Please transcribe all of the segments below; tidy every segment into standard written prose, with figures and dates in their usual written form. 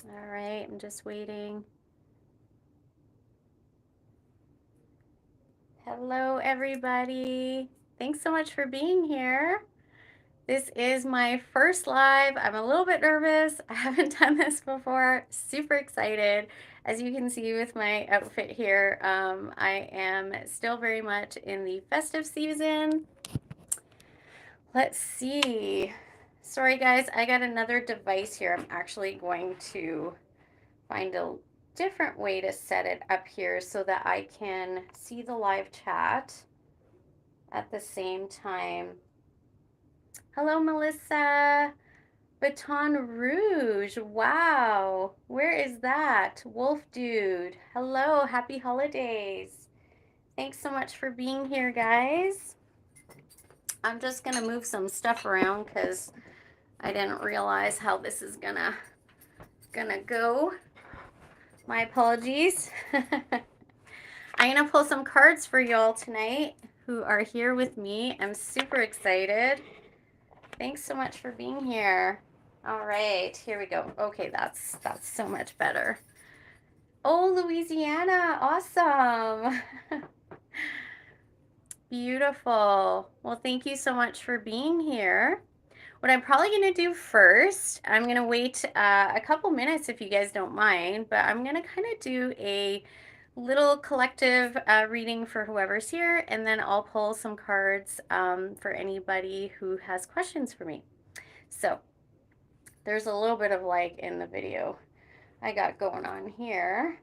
All right, I'm just waiting. Hello, everybody. Thanks so much for being here. This is my first live. I'm a little bit nervous. I haven't done this before. Super excited. As you can see with my outfit here, I am still very much in the festive season. Let's see. Sorry, guys, I got another device here. I'm actually going to find a different way to set it up here so that I can see the live chat at the same time. Hello, Melissa. Baton Rouge. Wow. Where is that? Wolf Dude. Hello. Happy holidays. Thanks so much for being here, guys. I'm just going to move some stuff around because I didn't realize how this is gonna go. My apologies. I'm gonna pull some cards for y'all tonight who are here with me. I'm super excited. Thanks so much for being here. All right, here we go. Okay, that's so much better. Oh, Louisiana, awesome. Beautiful. Well, thank you so much for being here. What I'm probably going to do first, I'm going to wait a couple minutes if you guys don't mind, but I'm going to kind of do a little collective reading for whoever's here, and then I'll pull some cards for anybody who has questions for me. So there's a little bit of lag in the video I got going on here.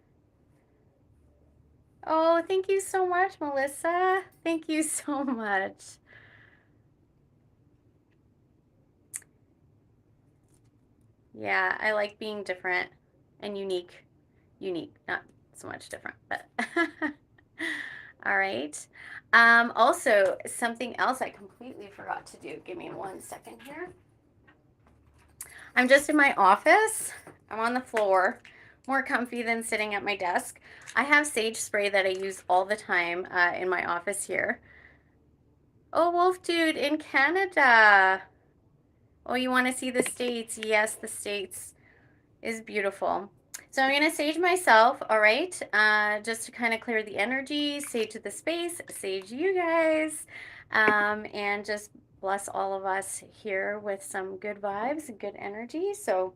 Oh, thank you so much, Melissa. Thank you so much. Yeah, I like being different and unique. Unique, not so much different, but all right. Also, something else I completely forgot to do. Give me 1 second here. I'm just in my office. I'm on the floor, more comfy than sitting at my desk. I have sage spray that I use all the time in my office here. Oh, Wolf Dude in Canada. Oh, you want to see the States? Yes, the States is beautiful. So I'm going to sage myself, all right, just to kind of clear the energy, sage to the space, sage you guys, and just bless all of us here with some good vibes and good energy. So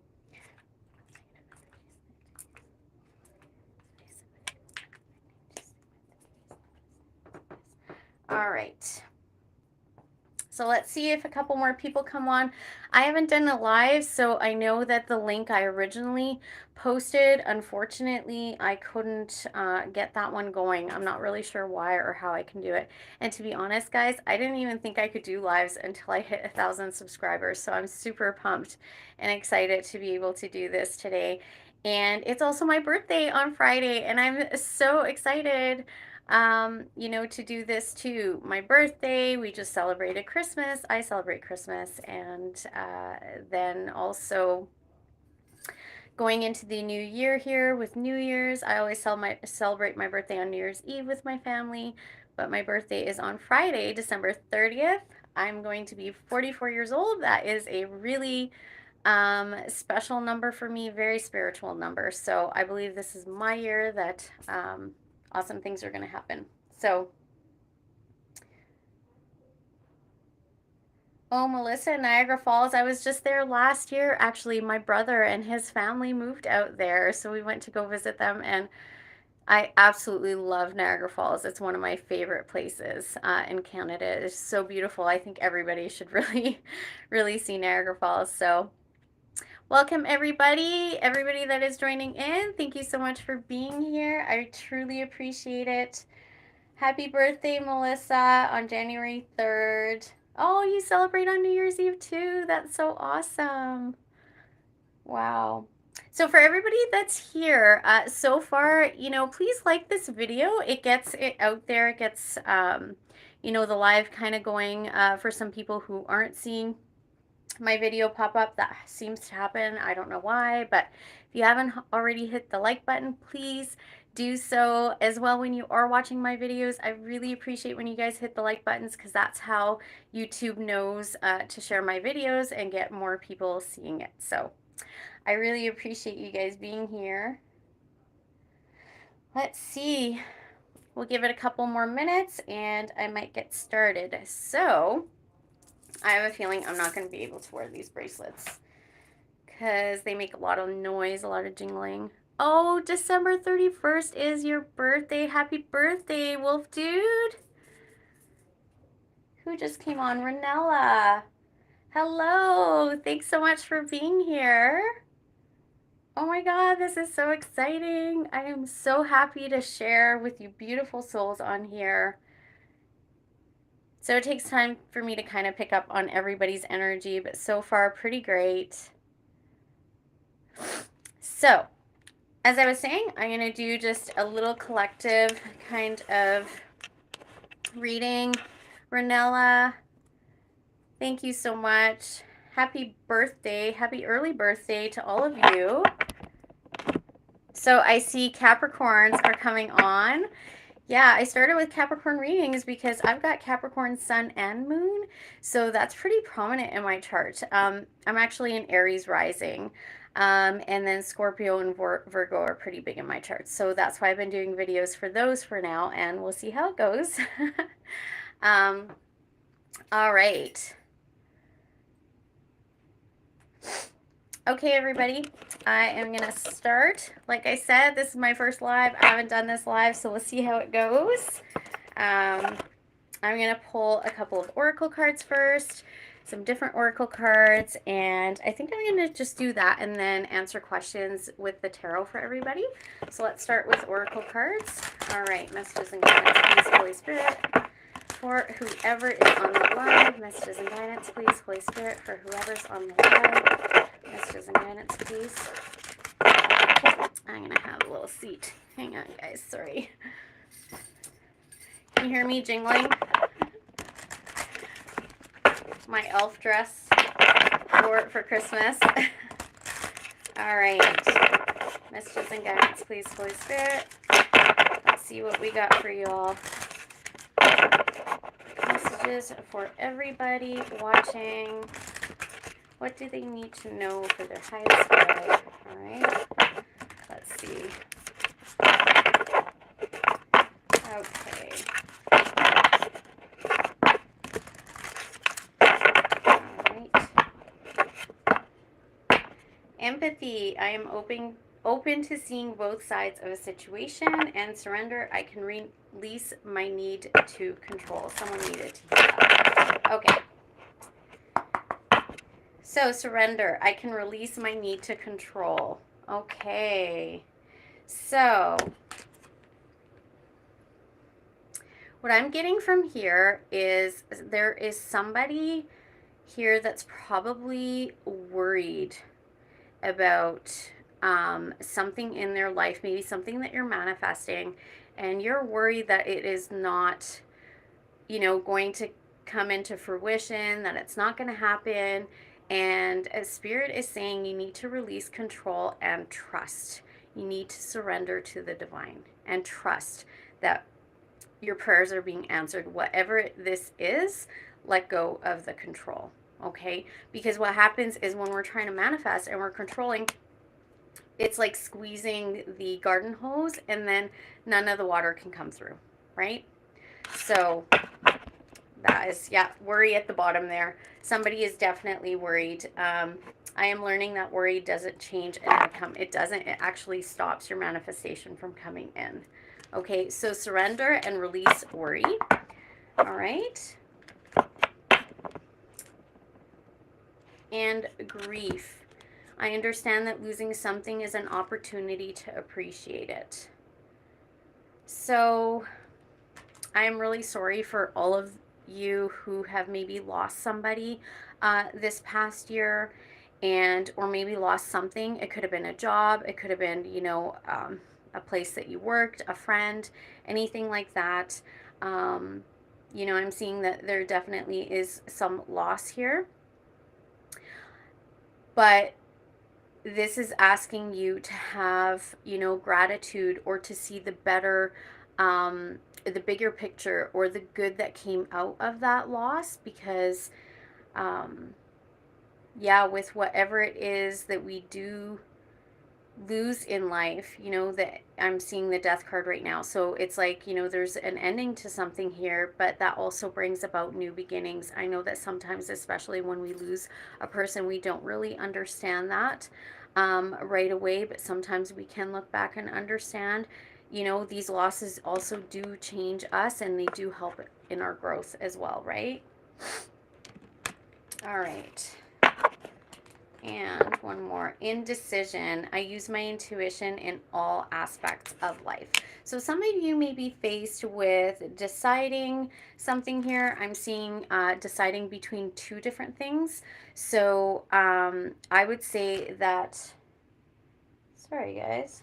all right. So let's see if a couple more people come on. I haven't done a live, so I know that the link I originally posted, unfortunately, I couldn't get that one going. I'm not really sure why or how I can do it. And to be honest, guys, I didn't even think I could do lives until I hit 1,000 subscribers. So I'm super pumped and excited to be able to do this today. And it's also my birthday on Friday, and I'm so excited you know, to do this too. My birthday, we just celebrated Christmas. I celebrate Christmas, and then also going into the new year here with New Year's. I always celebrate my birthday on New Year's Eve with my family, but my birthday is on Friday, December 30th. I'm going to be 44 years old. That is a really special number for me, very spiritual number. So I believe this is my year that awesome things are going to happen. So, oh, Melissa, Niagara Falls. I was just there last year. Actually, my brother and his family moved out there, so we went to go visit them, and I absolutely love Niagara Falls. It's one of my favorite places in Canada. It's so beautiful. I think everybody should really, really see Niagara Falls. So, Welcome everybody that is joining in. Thank you so much for being here. I truly appreciate it. Happy birthday, Melissa, on January 3rd. Oh, you celebrate on New Year's Eve too. That's so awesome. Wow. So for everybody that's here, so far, please like this video. It gets it out there. It gets, the live kind of going for some people who aren't seeing my video pop up. That seems to happen. I don't know why, but if you haven't already hit the like button, please do so as well when you are watching my videos. I really appreciate when you guys hit the like buttons because that's how YouTube knows to share my videos and get more people seeing it. So I really appreciate you guys being here. Let's see. We'll give it a couple more minutes and I might get started. So I have a feeling I'm not going to be able to wear these bracelets because they make a lot of noise, a lot of jingling. Oh, December 31st is your birthday. Happy birthday, Wolf Dude. Who just came on? Ranella. Hello. Thanks so much for being here. Oh my God, this is so exciting. I am so happy to share with you beautiful souls on here. So it takes time for me to kind of pick up on everybody's energy, but so far pretty great. So, as I was saying, I'm going to do just a little collective kind of reading. Ranella, thank you so much. Happy birthday. Happy early birthday to all of you. So I see Capricorns are coming on. Yeah, I started with Capricorn readings because I've got Capricorn sun and moon, so that's pretty prominent in my chart. I'm actually an Aries rising, and then Scorpio and Virgo are pretty big in my chart. So that's why I've been doing videos for those for now, and we'll see how it goes. All right. Okay, everybody, I am going to start. Like I said, this is my first live. I haven't done this live, so we'll see how it goes. I'm going to pull a couple of oracle cards first, some different oracle cards, and I think I'm going to just do that and then answer questions with the tarot for everybody. So let's start with oracle cards. All right, messages and guidance, please, Holy Spirit. For whoever is on the live, messages and guidance, please, Holy Spirit, for whoever's on the live. Messages and guidance, please. I'm going to have a little seat. Hang on, guys. Sorry. Can you hear me jingling? My elf dress for Christmas. All right. Messages and guidance, please, Holy Spirit. Let's see what we got for you all. Messages for everybody watching. What do they need to know for their highest good? All right. Let's see. Okay. All right. Empathy. I am open to seeing both sides of a situation, and surrender. I can release my need to control. Someone needed to hear that. Okay. So, surrender. I can release my need to control. Okay. So, what I'm getting from here is there is somebody here that's probably worried about something in their life, maybe something that you're manifesting, and you're worried that it is not, going to come into fruition, that it's not going to happen. And as Spirit is saying, you need to release control and trust. You need to surrender to the divine and trust that your prayers are being answered. Whatever this is, let go of the control, okay? Because what happens is when we're trying to manifest and we're controlling, it's like squeezing the garden hose and then none of the water can come through, right? So that is, yeah, worry at the bottom there. Somebody is definitely worried. I am learning that worry doesn't change an outcome. It doesn't. It actually stops your manifestation from coming in. Okay, so surrender and release worry. All right. And grief. I understand that losing something is an opportunity to appreciate it. So I'm really sorry for all of you who have maybe lost somebody this past year, and or maybe lost something. It could have been a job, it could have been, a place that you worked, a friend, anything like that. um, I'm seeing that there definitely is some loss here, but this is asking you to have, gratitude, or to see the better, the bigger picture, or the good that came out of that loss. Because, um, yeah, with whatever it is that we do lose in life, that I'm seeing the death card right now. So it's like, there's an ending to something here, but that also brings about new beginnings. I know that sometimes, especially when we lose a person, we don't really understand that right away, but sometimes we can look back and understand. These losses also do change us, and they do help in our growth as well, right? All right. And one more, indecision. I use my intuition in all aspects of life. So some of you may be faced with deciding something here. I'm seeing deciding between two different things. So I would say that, sorry guys,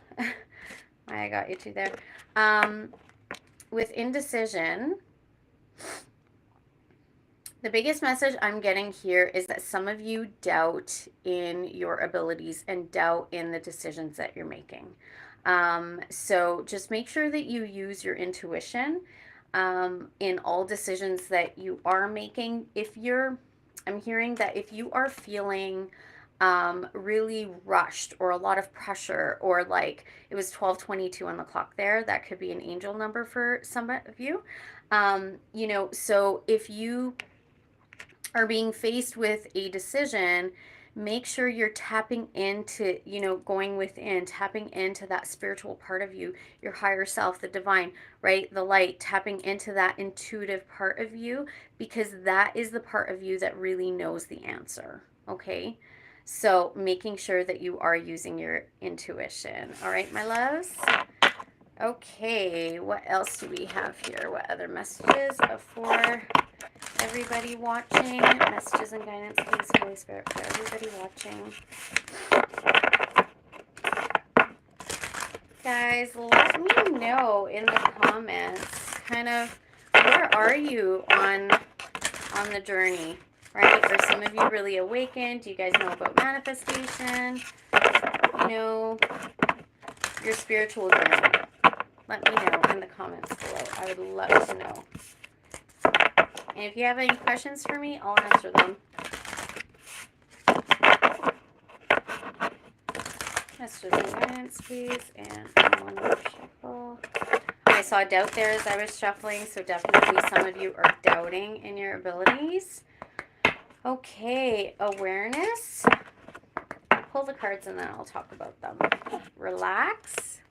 I got you two there. With indecision, the biggest message I'm getting here is that some of you doubt in your abilities and doubt in the decisions that you're making. So just make sure that you use your intuition in all decisions that you are making. I'm hearing that if you are feeling really rushed, or a lot of pressure, or like it was 12:22 on the clock there, that could be an angel number for some of you. So if you are being faced with a decision, make sure you're tapping into, going within, tapping into that spiritual part of you, your higher self, the divine, right? The light, tapping into that intuitive part of you, because that is the part of you that really knows the answer, okay? So making sure that you are using your intuition. All right, my loves? Okay, what else do we have here? What other messages for everybody watching? Messages and guidance, please, Holy Spirit, for everybody watching. Guys, let me know in the comments, kind of, where are you on the journey, right? Are some of you really awakened? Do you guys know about manifestation? Your spiritual journey. Let me know in the comments below. I would love to know. And if you have any questions for me, I'll answer them. Messages and guidance, please. And I'll shuffle. I saw doubt there as I was shuffling, so definitely some of you are doubting in your abilities. Okay, awareness. Pull the cards and then I'll talk about them. Relax.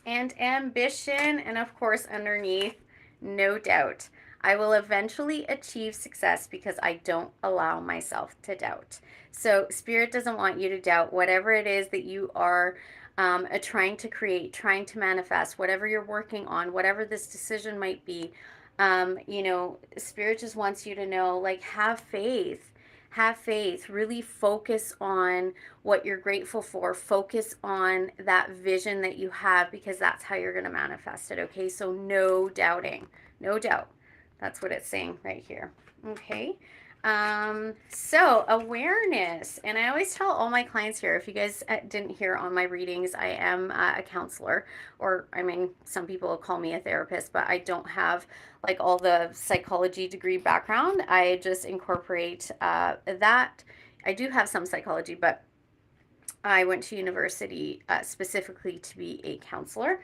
And ambition. And of course, underneath, no doubt. I will eventually achieve success because I don't allow myself to doubt. So Spirit doesn't want you to doubt whatever it is that you are trying to create, trying to manifest, whatever you're working on, whatever this decision might be. Spirit just wants you to know, like, have faith. Have faith. Really focus on what you're grateful for. Focus on that vision that you have, because that's how you're going to manifest it. Okay, so no doubting. No doubt. That's what it's saying right here. Okay. So awareness, and I always tell all my clients here, if you guys didn't hear on my readings, I am a counselor, or I mean, some people call me a therapist, but I don't have like all the psychology degree background. I just incorporate that. I do have some psychology, but I went to university specifically to be a counselor.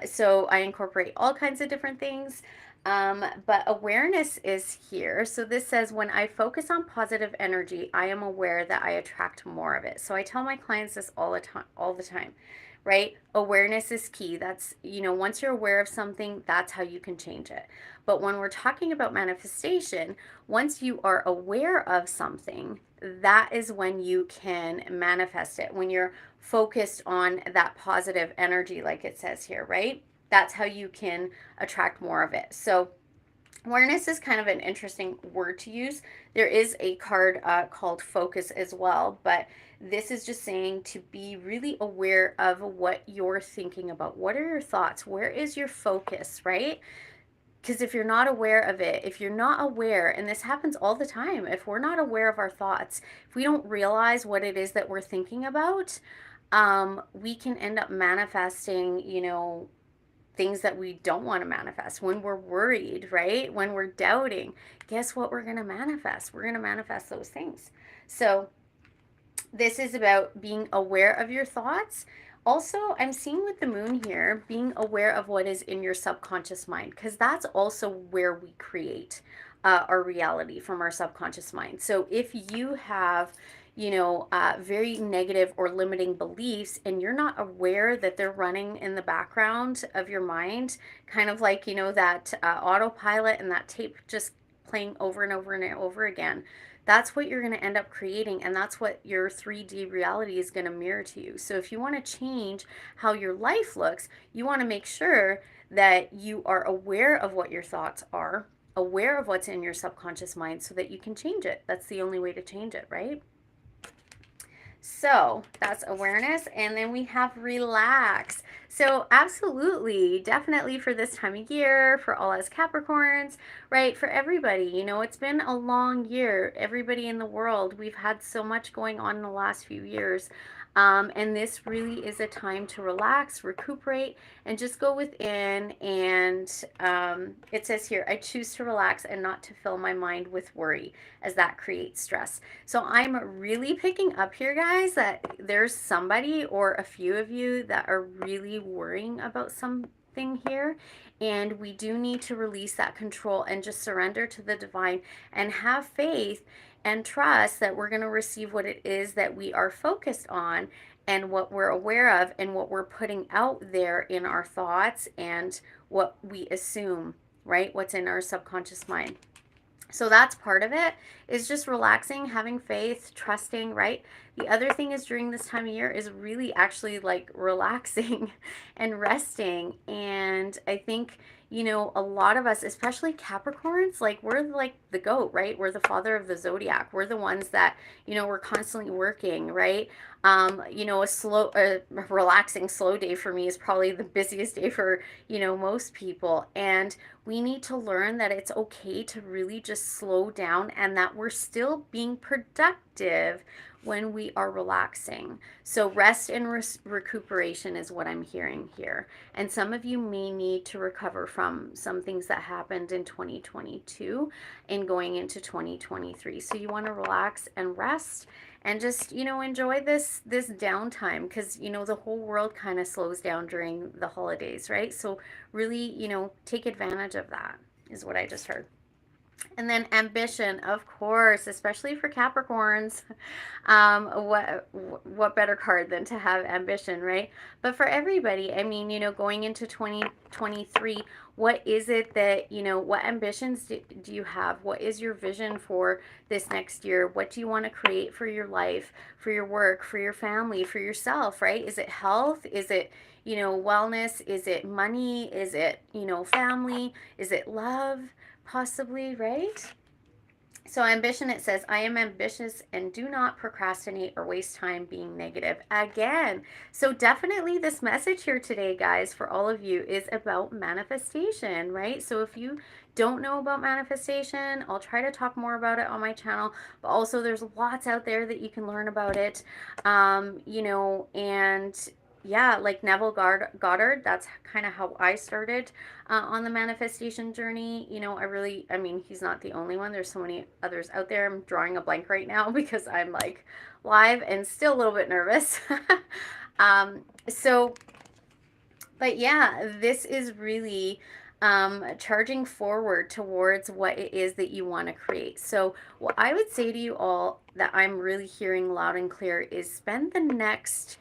So I incorporate all kinds of different things. But awareness is here. So this says, when I focus on positive energy, I am aware that I attract more of it. So I tell my clients this all the time, right? Awareness is key. That's, once you're aware of something, that's how you can change it. But when we're talking about manifestation, once you are aware of something, that is when you can manifest it. When you're focused on that positive energy, like it says here, right? That's how you can attract more of it. So, awareness is kind of an interesting word to use. There is a card called focus as well, but this is just saying to be really aware of what you're thinking about. What are your thoughts? Where is your focus, right? Because if you're not aware of it, if you're not aware, and this happens all the time, if we're not aware of our thoughts, if we don't realize what it is that we're thinking about, we can end up manifesting, things that we don't want to manifest. When we're worried, right? When we're doubting, guess what we're going to manifest? We're going to manifest those things. So, this is about being aware of your thoughts. Also, I'm seeing with the moon here, being aware of what is in your subconscious mind, because that's also where we create our reality, from our subconscious mind. So if you have, very negative or limiting beliefs, and you're not aware that they're running in the background of your mind, kind of like, that autopilot and that tape just playing over and over and over again, that's what you're going to end up creating, and that's what your 3D reality is going to mirror to you. So if you want to change how your life looks, you want to make sure that you are aware of what your thoughts are, aware of what's in your subconscious mind, so that you can change it. That's the only way to change it, right? So that's awareness. And then we have relax. So absolutely, definitely for this time of year, for all us Capricorns, right? For everybody, it's been a long year. Everybody in the world, we've had so much going on in the last few years. And this really is a time to relax, recuperate, and just go within. And it says here, I choose to relax and not to fill my mind with worry, as that creates stress. So I'm really picking up here, guys, that there's somebody or a few of you that are really worrying about something here. And we do need to release that control and just surrender to the divine and have faith and trust that we're going to receive what it is that we are focused on, and what we're aware of, and what we're putting out there in our thoughts, and what we assume, right? What's in our subconscious mind. So that's part of it, is just relaxing, having faith, trusting, right? The other thing is, during this time of year, is really actually like relaxing and resting. And I think, a lot of us, especially Capricorns, like, we're like the goat, right? We're the father of the zodiac. We're the ones that, we're constantly working, right? A relaxing, slow day for me is probably the busiest day for, most people. And we need to learn that it's okay to really just slow down, and that we're still being productive when we are relaxing. So rest and recuperation is what I'm hearing here. And some of you may need to recover from some things that happened in 2022 and going into 2023. So you want to relax and rest, and just, enjoy this downtime, because, the whole world kind of slows down during the holidays, right? So really, take advantage of that, is what I just heard. And then ambition, of course, especially for Capricorns. What better card than to have ambition, right? But for everybody, I mean, going into 2023, what is it that, what ambitions do you have? What is your vision for this next year? What do you want to create for your life, for your work, for your family, for yourself, right? Is it health? Is it, wellness? Is it money? Is it, family? Is it love? Possibly, right? So ambition, it says, I am ambitious and do not procrastinate or waste time being negative. Again, so definitely this message here today, guys, for all of you, is about manifestation, right? So if you don't know about manifestation, I'll try to talk more about it on my channel, but also there's lots out there that you can learn about it. And yeah, like Neville Goddard, that's kind of how I started on the manifestation journey. I mean, he's not the only one. There's so many others out there. I'm drawing a blank right now because I'm like live and still a little bit nervous. So, but yeah, this is really charging forward towards what it is that you want to create. So what I would say to you all, that I'm really hearing loud and clear, is spend the next,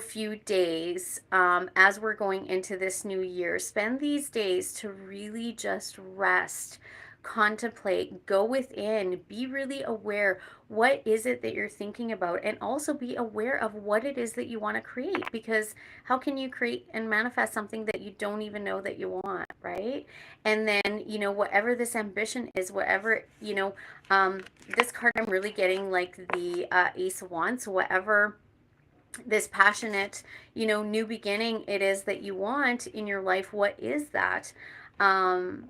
few days as we're going into this new year. Spend these days to really just rest, contemplate, go within, be really aware. What is it that you're thinking about? And also be aware of what it is that you want to create, because how can you create and manifest something that you don't even know that you want, right? And then, whatever this ambition is, whatever, this card, I'm really getting like the Ace of Wands. So whatever this passionate, new beginning it is that you want in your life, what is that? Um,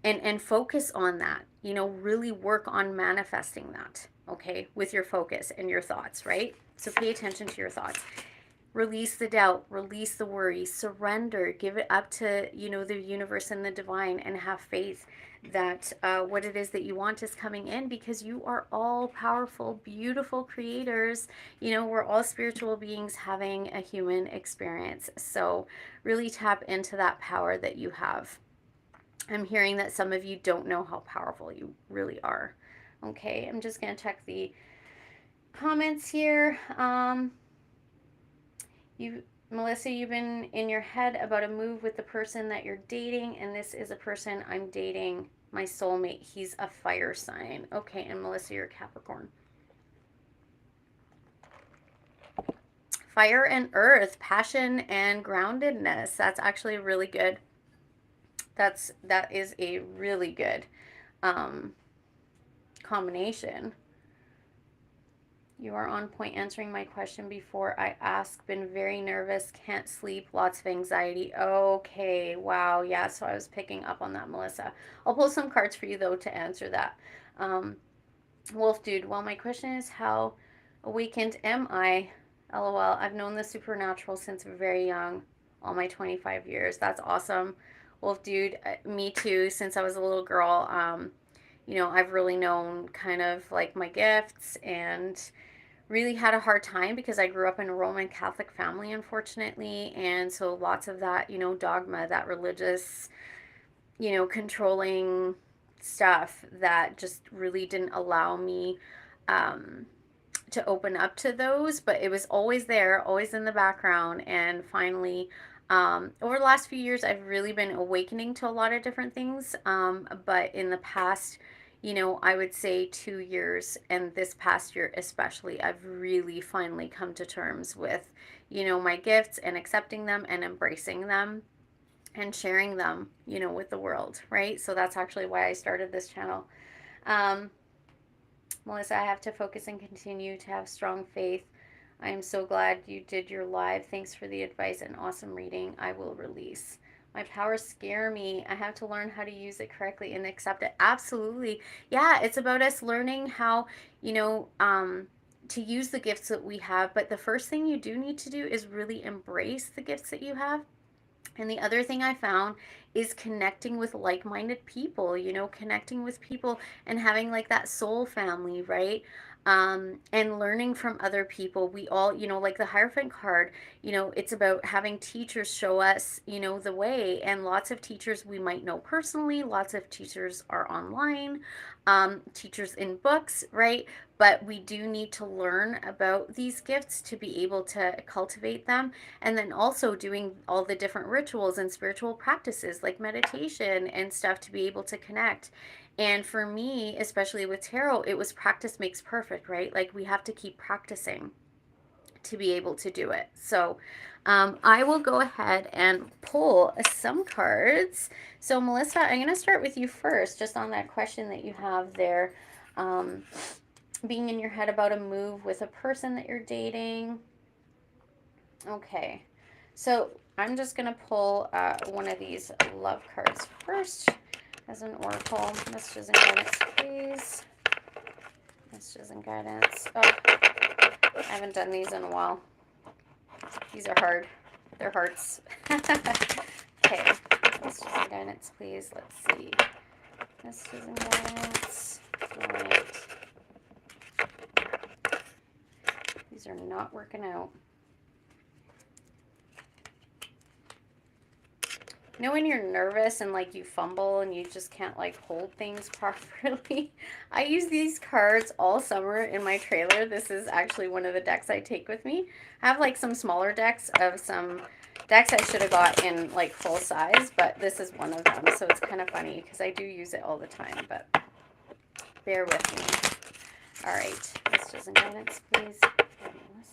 and focus on that, really work on manifesting that, okay, with your focus and your thoughts, right? So pay attention to your thoughts. Release the doubt, release the worry, surrender, give it up to, the universe and the divine, and have faith that what it is that you want is coming in, because you are all powerful, beautiful creators. We're all spiritual beings having a human experience. So really tap into that power that you have. I'm hearing that some of you don't know how powerful you really are. Okay, I'm just going to check the comments here. Melissa, you've been in your head about a move with the person that you're dating, and this is a person I'm dating, my soulmate. He's a fire sign. Okay, and Melissa, you're Capricorn. Fire and earth, passion and groundedness. That's actually really good. That is a really good combination. You are on point answering my question before I ask. Been very nervous, can't sleep, lots of anxiety. Okay, wow, yeah, so I was picking up on that, Melissa. I'll pull some cards for you, though, to answer that. Wolf Dude, well, my question is, how awakened am I? LOL, I've known the supernatural since very young, all my 25 years. That's awesome. Wolf Dude, me too, since I was a little girl. I've really known kind of like my gifts, and really had a hard time because I grew up in a Roman Catholic family, unfortunately. And so lots of that, dogma, that religious, controlling stuff that just really didn't allow me to open up to those. But it was always there, always in the background. And finally, over the last few years, I've really been awakening to a lot of different things. But in the past, I would say 2 years, and this past year especially, I've really finally come to terms with, my gifts, and accepting them and embracing them and sharing them, with the world, right? So that's actually why I started this channel. Melissa, I have to focus and continue to have strong faith. I am so glad you did your live. Thanks for the advice and awesome reading. I will release. My powers scare me. I have to learn how to use it correctly and accept it. Absolutely. Yeah, it's about us learning how, to use the gifts that we have. But the first thing you do need to do is really embrace the gifts that you have. And the other thing I found is connecting with like-minded people, connecting with people and having like that soul family, right? And learning from other people. We all, like the Hierophant card, it's about having teachers show us, the way. And lots of teachers we might know personally, lots of teachers are online, teachers in books, right? But we do need to learn about these gifts to be able to cultivate them. And then also doing all the different rituals and spiritual practices like meditation and stuff to be able to connect. And for me, especially with tarot, it was practice makes perfect, right? Like we have to keep practicing to be able to do it. So I will go ahead and pull some cards. So Melissa, I'm going to start with you first, just on that question that you have there. Being in your head about a move with a person that you're dating. Okay, so I'm just going to pull one of these love cards first as an oracle. Messages and guidance, please. Messages and guidance. Oh, I haven't done these in a while. These are hard. They're hearts. Okay, messages and guidance, please. Let's see. Messages and guidance. All right. These are not working out. You know when you're nervous and like you fumble and you just can't like hold things properly? I use these cards all summer in my trailer. This is actually one of the decks I take with me. I have like some smaller decks of some decks I should have got in like full size, but this is one of them. So it's kind of funny because I do use it all the time, but bear with me. All right, messages and guidance, please.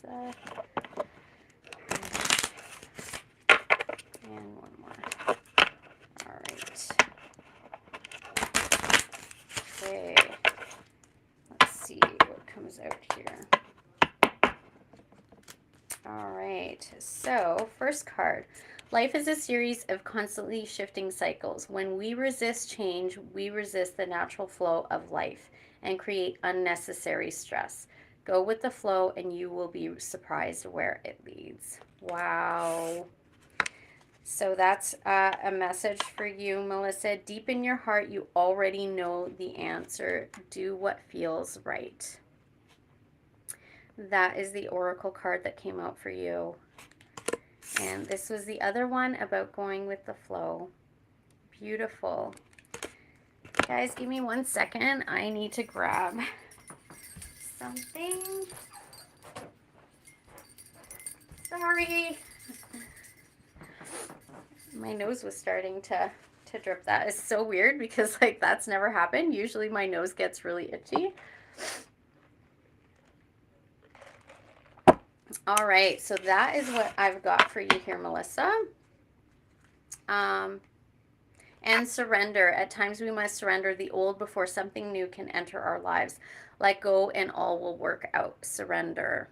Melissa. And one more. All right. Okay. Let's see what comes out here. All right. So, first card. Life is a series of constantly shifting cycles. When we resist change, we resist the natural flow of life and create unnecessary stress. Go with the flow and you will be surprised where it leads. Wow. So that's a message for you, Melissa. Deep in your heart, you already know the answer. Do what feels right. That is the oracle card that came out for you. And this was the other one about going with the flow. Beautiful. Guys, give me 1 second. I need to grab something. Sorry. My nose was starting to drip. That is so weird because like that's never happened. Usually my nose gets really itchy. All right, so that is what I've got for you here, Melissa. And surrender. At times we must surrender the old before something new can enter our lives. Let go and all will work out. Surrender.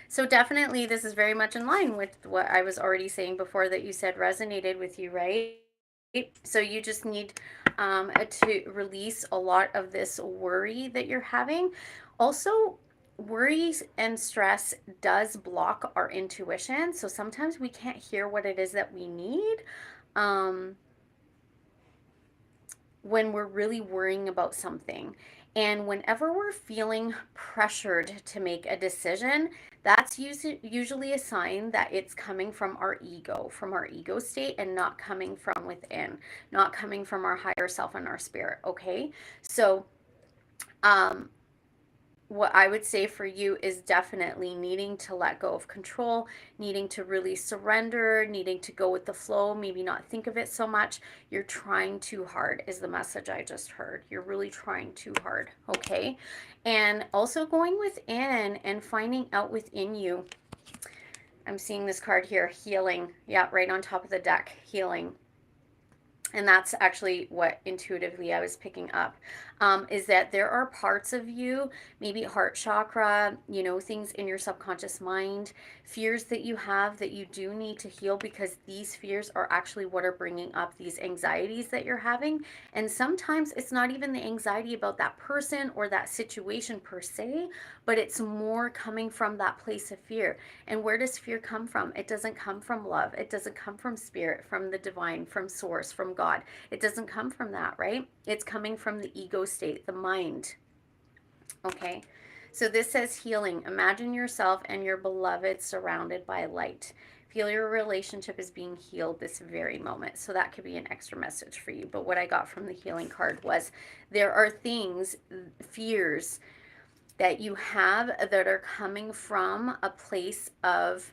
So definitely this is very much in line with what I was already saying before that you said resonated with you, right? So you just need to release a lot of this worry that you're having. Also, worry and stress does block our intuition. So sometimes we can't hear what it is that we need. When we're really worrying about something. And whenever we're feeling pressured to make a decision, that's usually a sign that it's coming from our ego state, and not coming from within, not coming from our higher self and our spirit. Okay. So, what I would say for you is definitely needing to let go of control, needing to really surrender, needing to go with the flow, maybe not think of it so much. You're trying too hard, is the message I just heard. You're really trying too hard, okay? And also going within and finding out within you. I'm seeing this card here, healing. Yeah, right on top of the deck, healing. And that's actually what intuitively I was picking up, is that there are parts of you, maybe heart chakra, you know, things in your subconscious mind, fears that you have that you do need to heal, because these fears are actually what are bringing up these anxieties that you're having. And sometimes it's not even the anxiety about that person or that situation per se, but it's more coming from that place of fear. And where does fear come from? It doesn't come from love. It doesn't come from spirit, from the divine, from source, from God. It doesn't come from that, right? It's coming from the ego state, the mind. Okay. So this says healing. Imagine yourself and your beloved surrounded by light. Feel your relationship is being healed this very moment. So that could be an extra message for you. But what I got from the healing card was there are things, fears that you have that are coming from a place of,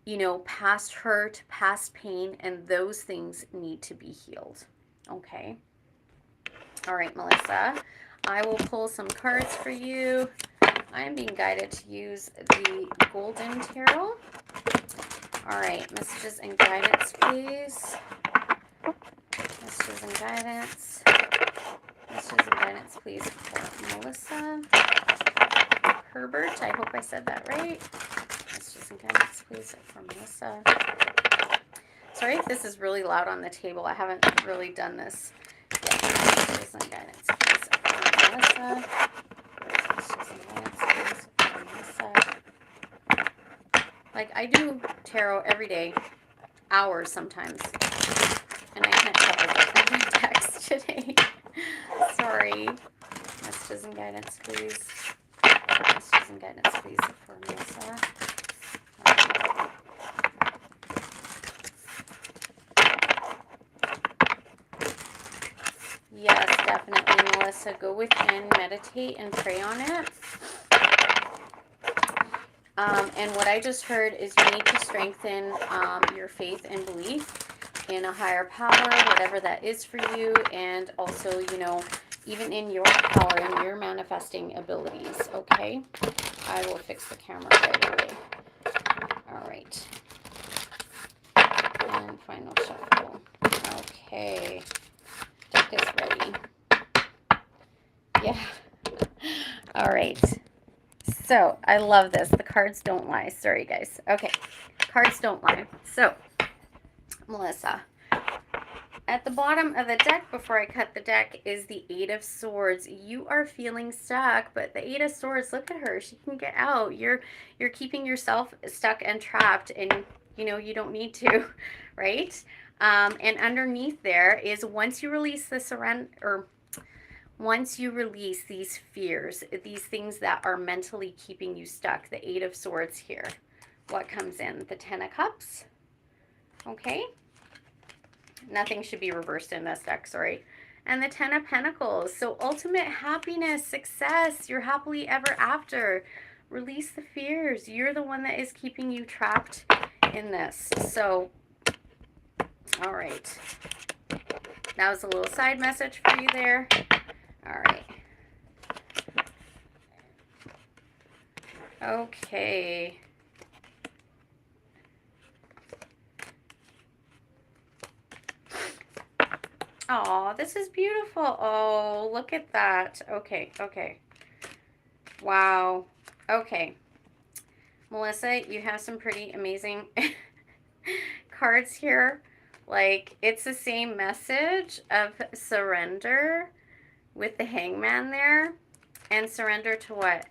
you know, past hurt, past pain, and those things need to be healed. Okay. All right, Melissa, I will pull some cards for you. I am being guided to use the Golden Tarot. All right, messages and guidance, please. Messages and guidance. Messages and guidance, please, for Melissa Herbert. I hope I said that right. Messages and guidance, please, for Melissa. Sorry if this is really loud on the table. I haven't really done this yet. Messages and guidance, please, for Melissa. Messages and guidance, please, for Melissa. Like, I do tarot every day, hours sometimes, and I can't cover every text today. Sorry. Messages and guidance, please. Messages and guidance, please, for Melissa. Melissa, go within, meditate, and pray on it. And what I just heard is you need to strengthen your faith and belief in a higher power, whatever that is for you, and also, you know, even in your power and your manifesting abilities, okay? I will fix the camera right away. All right. And final shuffle. Okay. Deck is ready. Yeah. All right. So, I love this. The cards don't lie. Sorry, guys. Okay. Cards don't lie. So, Melissa, at the bottom of the deck, before I cut the deck, is the Eight of Swords. You are feeling stuck, but the Eight of Swords, look at her. She can get out. You're keeping yourself stuck and trapped, and, you know, you don't need to, right? And underneath there is once you release the surrender, or once you release these fears, these things that are mentally keeping you stuck, the Eight of Swords here, what comes in? The Ten of Cups, okay? Nothing should be reversed in this deck, sorry. And the Ten of Pentacles. So ultimate happiness, success, you're happily ever after. Release the fears. You're the one that is keeping you trapped in this. So, all right. That was a little side message for you there. All right. Okay. Oh, this is beautiful. Oh, look at that. Okay, okay. Wow. Okay. Melissa, you have some pretty amazing cards here. Like, it's the same message of surrender with the Hangman there. And surrender to what?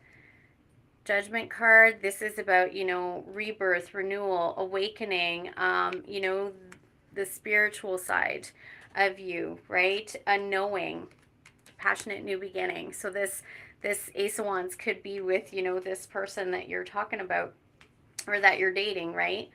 Judgment card. This is about, you know, rebirth, renewal, awakening, you know, the spiritual side of you, right? A knowing, passionate new beginning. So this Ace of Wands could be with, you know, this person that you're talking about or that you're dating, right?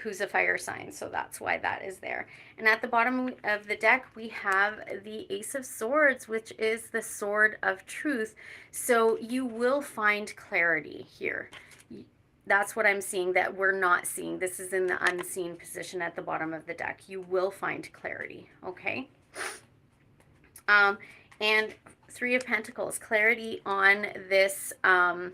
Who's a fire sign. So that's why that is there. And at the bottom of the deck, we have the Ace of Swords, which is the sword of truth. So you will find clarity here. That's what I'm seeing that we're not seeing. This is in the unseen position at the bottom of the deck. You will find clarity, okay? And Three of Pentacles, clarity on this, I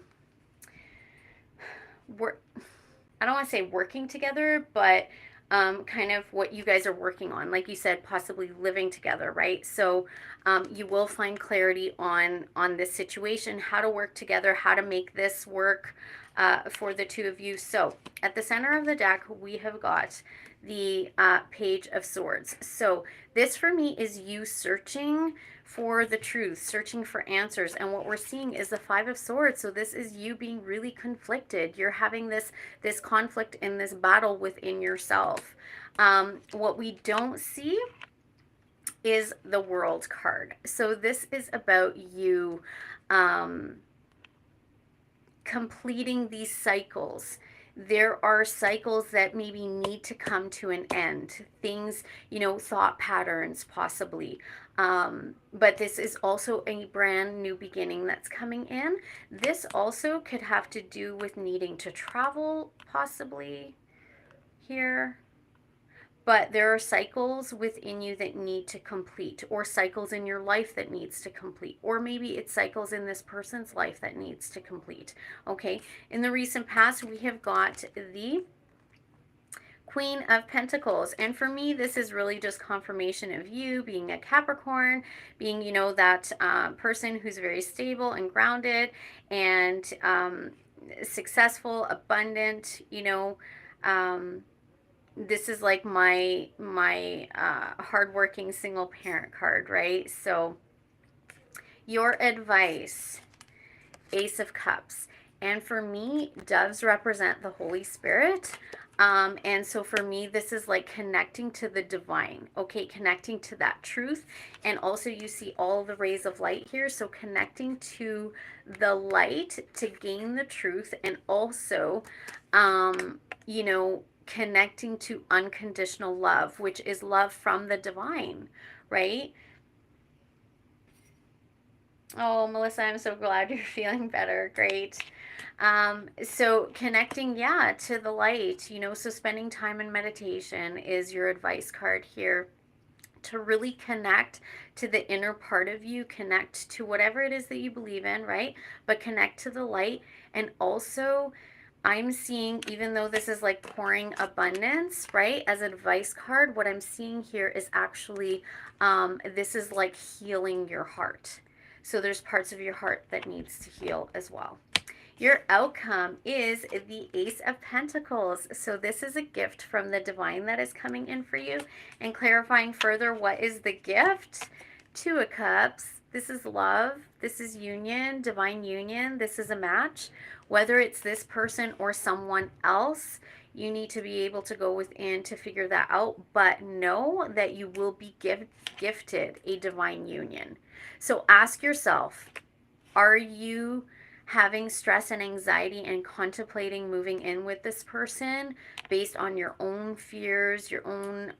don't want to say working together, but kind of what you guys are working on. Like you said, possibly living together, right? So you will find clarity on this situation, how to work together, how to make this work for the two of you. So at the center of the deck, we have got the Page of Swords. So this for me is you searching for the truth, searching for answers. And what we're seeing is the Five of Swords. So this is you being really conflicted. You're having this conflict in this battle within yourself. What we don't see is the World card. So this is about you completing these cycles. There are cycles that maybe need to come to an end. Things, you know, thought patterns possibly. But this is also a brand new beginning that's coming in. This also could have to do with needing to travel possibly here. But there are cycles within you that need to complete, or cycles in your life that needs to complete, or maybe it's cycles in this person's life that needs to complete. Okay, in the recent past, we have got the Queen of Pentacles. And for me, this is really just confirmation of you being a Capricorn, being, you know, that person who's very stable and grounded and successful, abundant, you know, this is like my hardworking single parent card, right? So your advice, Ace of Cups. And for me, doves represent the Holy Spirit. And so for me, this is like connecting to the divine, okay? Connecting to that truth. And also you see all the rays of light here. So connecting to the light to gain the truth, and also, you know, connecting to unconditional love, which is love from the divine, right? Oh, Melissa, I'm so glad you're feeling better. Great. So connecting, yeah, to the light, so spending time in meditation is your advice card here, to really connect to the inner part of you, connect to whatever it is that you believe in, right? But connect to the light. And also, I'm seeing, even though this is like pouring abundance, right? As an advice card, what I'm seeing here is actually, this is like healing your heart. So there's parts of your heart that needs to heal as well. Your outcome is the Ace of Pentacles. So this is a gift from the divine that is coming in for you. And clarifying further, what is the gift? Two of Cups. This is love. This is union, divine union. This is a match. Whether it's this person or someone else, you need to be able to go within to figure that out. But know that you will be gifted a divine union. So ask yourself, are you having stress and anxiety and contemplating moving in with this person based on your own fears, your own,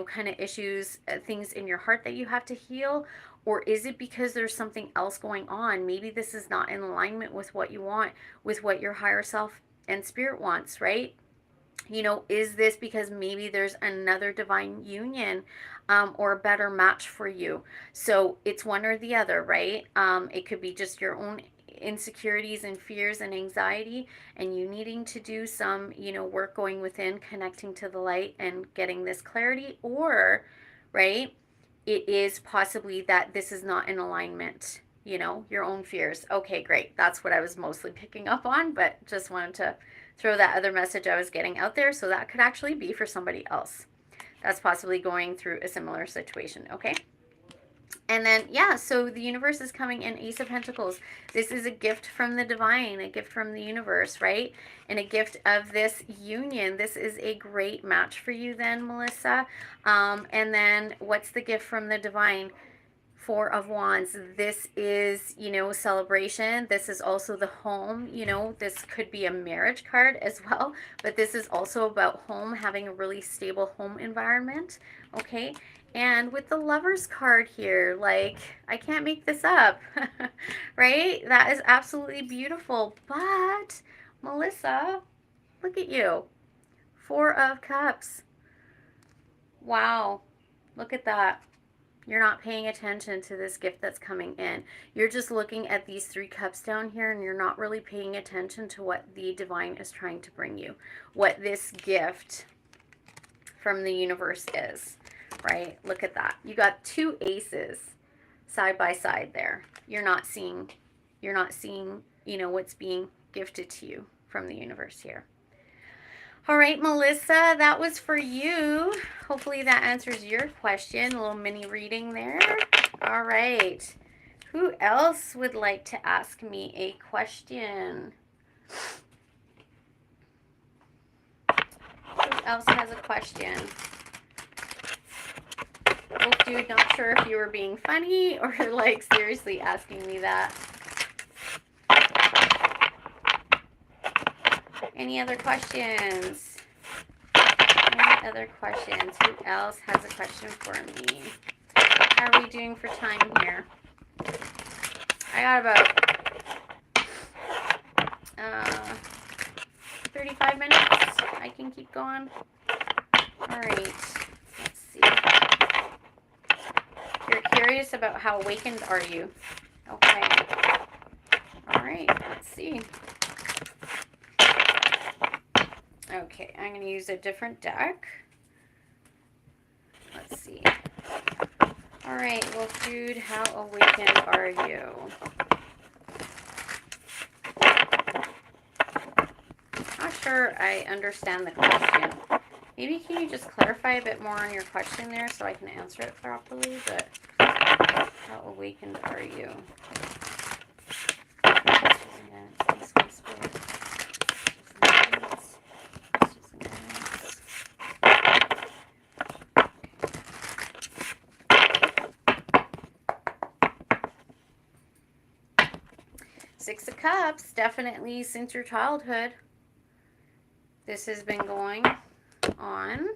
kind of issues, things in your heart that you have to heal? Or is it because there's something else going on? Maybe this is not in alignment with what you want, with what your higher self and spirit wants, right? Is this because maybe there's another divine union, or a better match for you? So it's one or the other, right? It could be just your own insecurities and fears and anxiety, and you needing to do some, work going within, connecting to the light and getting this clarity, or, right, it is possibly that this is not in alignment, your own fears. Okay, great. That's what I was mostly picking up on, but just wanted to throw that other message I was getting out there. So that could actually be for somebody else that's possibly going through a similar situation. Okay. And then, yeah, so the universe is coming in, Ace of Pentacles. This is a gift from the divine, a gift from the universe, right? And a gift of this union. This is a great match for you then, Melissa. And then what's the gift from the divine? Four of Wands. This is, celebration. This is also the home. This could be a marriage card as well, but this is also about home, having a really stable home environment. Okay. And with the Lovers card here, like, I can't make this up, right? That is absolutely beautiful. But, Melissa, look at you. Four of Cups. Wow. Look at that. You're not paying attention to this gift that's coming in. You're just looking at these three cups down here, and you're not really paying attention to what the divine is trying to bring you, what this gift from the universe is, right? Look at that. You got two aces side by side there. You're not seeing, what's being gifted to you from the universe here. All right, Melissa, that was for you. Hopefully that answers your question. A little mini reading there. All right. Who else would like to ask me a question? Who else has a question? Oh, dude, not sure if you were being funny or like seriously asking me that. Any other questions? Any other questions? Who else has a question for me? How are we doing for time here? I got about 35 minutes. I can keep going. All right. Let's see. You're curious about how awakened are you? Okay. All right. Let's see. Okay, I'm going to use a different deck. Let's see. All right, well, dude, how awakened are you? Not sure I understand the question. Maybe can you just clarify a bit more on your question there so I can answer it properly? But how awakened are you? Six of Cups, definitely since your childhood. This has been going on.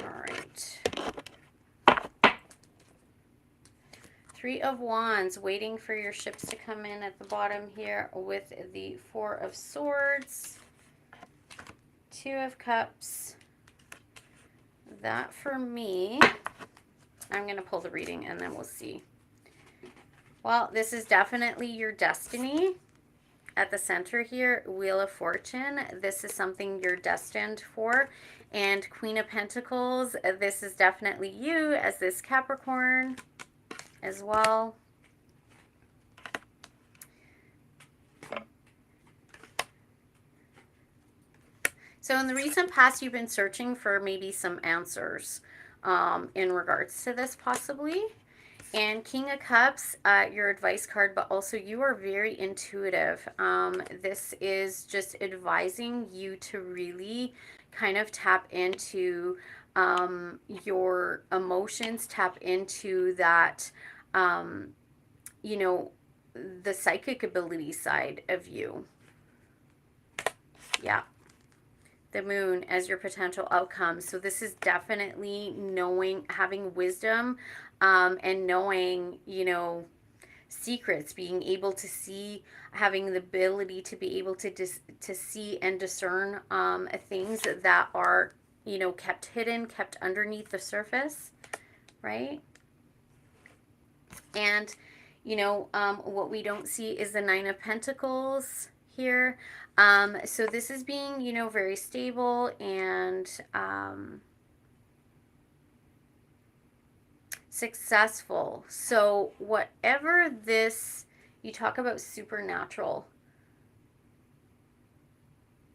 All right. Three of Wands, waiting for your ships to come in at the bottom here with the Four of Swords. Two of Cups. That for me, I'm going to pull the reading and then we'll see. Well, this is definitely your destiny. At the center here, Wheel of Fortune. This is something you're destined for. And Queen of Pentacles, this is definitely you as this Capricorn as well. So in the recent past, you've been searching for maybe some answers in regards to this possibly. And King of Cups, your advice card, but also you are very intuitive. This is just advising you to really kind of tap into your emotions, tap into that, you know, the psychic ability side of you. Yeah. The Moon as your potential outcome. So this is definitely knowing, having wisdom, and knowing, you know, secrets, being able to see, having the ability to be able to see and discern things that are, you know, kept hidden, kept underneath the surface, right? And, you know, what we don't see is the Nine of Pentacles here. So this is being, you know, very stable and successful. So whatever this, you talk about supernatural.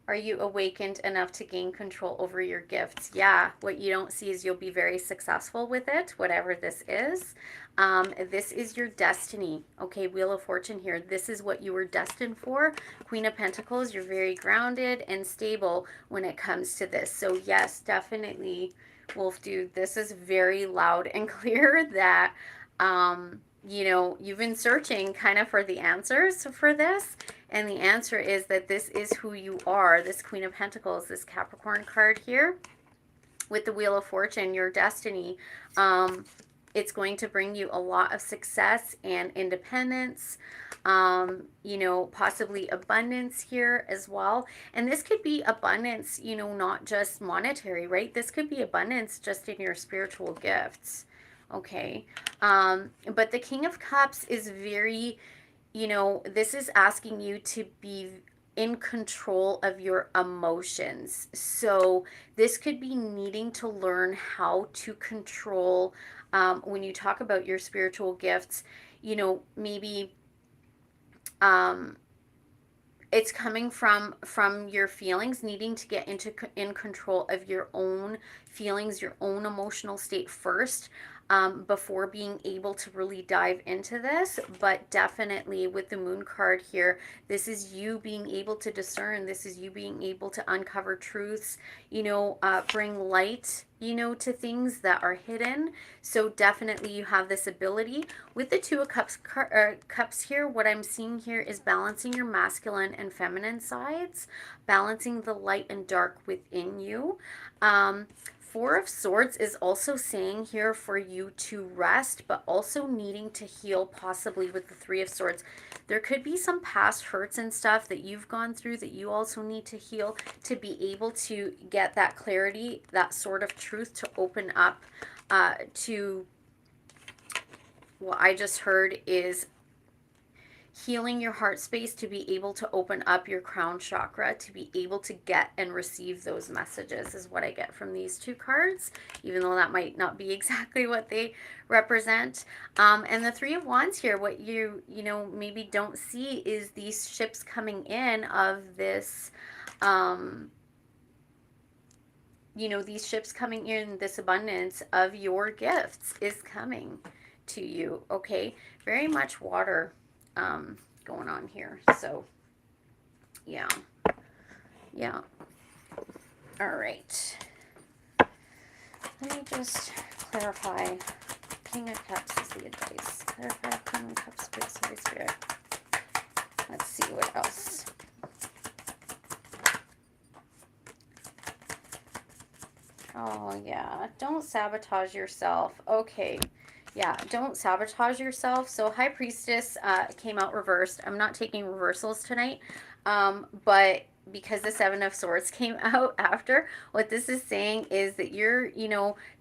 Are you awakened enough to gain control over your gifts? Yeah, what you don't see is you'll be very successful with it, whatever this is. This is your destiny. Okay, Wheel of Fortune here. This is what you were destined for. Queen of Pentacles, you're very grounded and stable when it comes to this. So yes, definitely, Wolf Dude, this is very loud and clear that, you know, you've been searching kind of for the answers for this. And the answer is that this is who you are. This Queen of Pentacles, this Capricorn card here with the Wheel of Fortune, your destiny. It's going to bring you a lot of success and independence, you know, possibly abundance here as well. And this could be abundance, you know, not just monetary, right? This could be abundance just in your spiritual gifts. Okay. But the King of Cups is very, you know, this is asking you to be in control of your emotions. So this could be needing to learn how to control, when you talk about your spiritual gifts, you know, maybe it's coming from your feelings, needing to get in control of your own feelings, your own emotional state first, before being able to really dive into this. But definitely with the Moon card here, this is you being able to discern. This is you being able to uncover truths, you know, bring light, you know, to things that are hidden. So definitely you have this ability. With the Two of Cups here, what I'm seeing here is balancing your masculine and feminine sides, balancing the light and dark within you. Four of Swords is also saying here for you to rest, but also needing to heal, possibly with the Three of Swords. There could be some past hurts and stuff that you've gone through that you also need to heal to be able to get that clarity, that sort of truth to open up to what I just heard is healing your heart space to be able to open up your crown chakra, to be able to get and receive those messages is what I get from these two cards, even though that might not be exactly what they represent. And the Three of Wands here, what you know, maybe don't see is these ships coming in of this, you know, these ships coming in, this abundance of your gifts is coming to you. Okay, very much water going on here. So yeah, all right, let me just clarify. King of Cups is the advice. Clarify King of Cups, please, Holy Spirit. Let's see what else. Oh yeah, don't sabotage yourself. Okay, Yeah, don't sabotage yourself. So High Priestess came out reversed. I'm not taking reversals tonight, but because the Seven of Swords came out after, what this is saying is that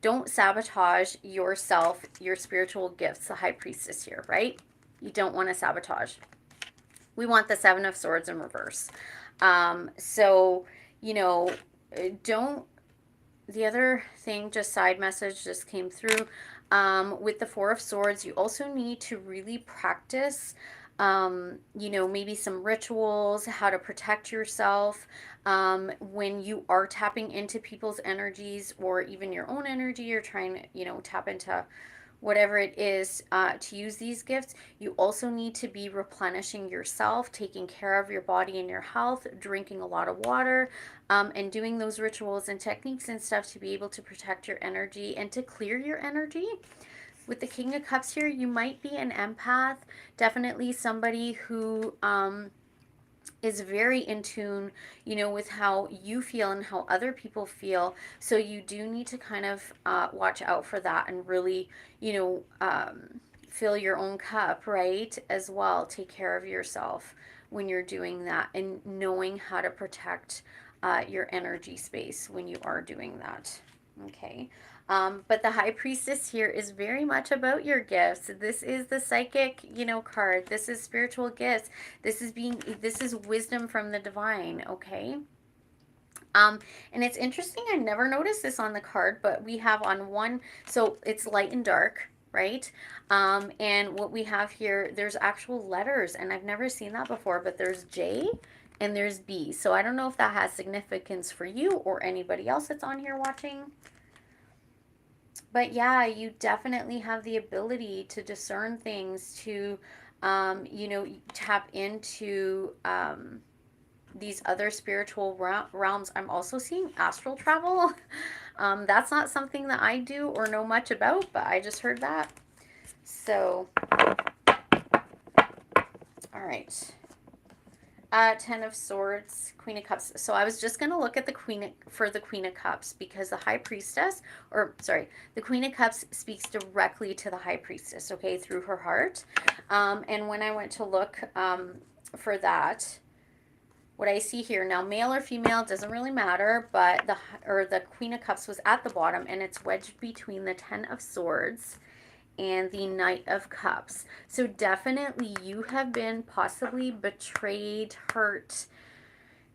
don't sabotage yourself, your spiritual gifts, the High Priestess here, right? You don't want to sabotage. We want the Seven of Swords in reverse. So, you know, don't the other thing, just side message, just came through with the Four of Swords. You also need to really practice, maybe some rituals, how to protect yourself when you are tapping into people's energies or even your own energy. You're trying to, tap into whatever it is to use these gifts. You also need to be replenishing yourself, taking care of your body and your health, drinking a lot of water, and doing those rituals and techniques and stuff to be able to protect your energy and to clear your energy. With the King of Cups here, you might be an empath, definitely somebody who is very in tune, with how you feel and how other people feel. So you do need to kind of watch out for that and really, fill your own cup, right? As well, take care of yourself when you're doing that and knowing how to protect your energy space when you are doing that. Okay. But the High Priestess here is very much about your gifts. This is the psychic, card. This is spiritual gifts. This is wisdom from the divine, okay? And it's interesting, I never noticed this on the card, but we have on one, so it's light and dark, right? And what we have here, there's actual letters, and I've never seen that before, but there's J and there's B. So I don't know if that has significance for you or anybody else that's on here watching. But yeah, you definitely have the ability to discern things, to, tap into these other spiritual realms. I'm also seeing astral travel. That's not something that I do or know much about, but I just heard that. So, all right. Ten of Swords, Queen of Cups. So I was just going to look at the Queen of Cups because the High Priestess, or sorry, the Queen of Cups speaks directly to the High Priestess, okay, through her heart. And when I went to look for that, what I see here now, male or female, doesn't really matter, but the Queen of Cups was at the bottom, and it's wedged between the Ten of Swords and the Knight of Cups. So definitely you have been possibly betrayed, hurt,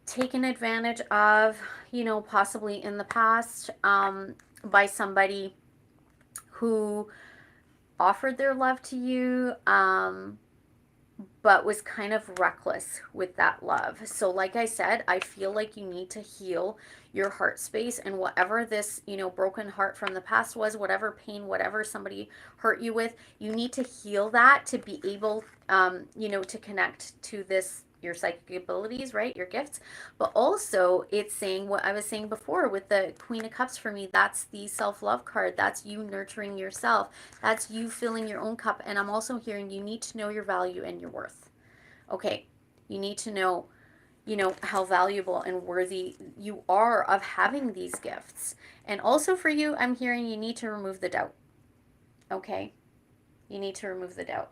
taken advantage of, possibly in the past by somebody who offered their love to you, but was kind of reckless with that love. So like I said, I feel like you need to heal your heart space, and whatever this, broken heart from the past was, whatever pain, whatever somebody hurt you with, you need to heal that to be able, to connect to this, your psychic abilities, right? Your gifts. But also it's saying what I was saying before with the Queen of Cups. For me, that's the self-love card. That's you nurturing yourself. That's you filling your own cup. And I'm also hearing you need to know your value and your worth. Okay. You need to know, how valuable and worthy you are of having these gifts. And also for you, I'm hearing you need to remove the doubt. Okay. You need to remove the doubt.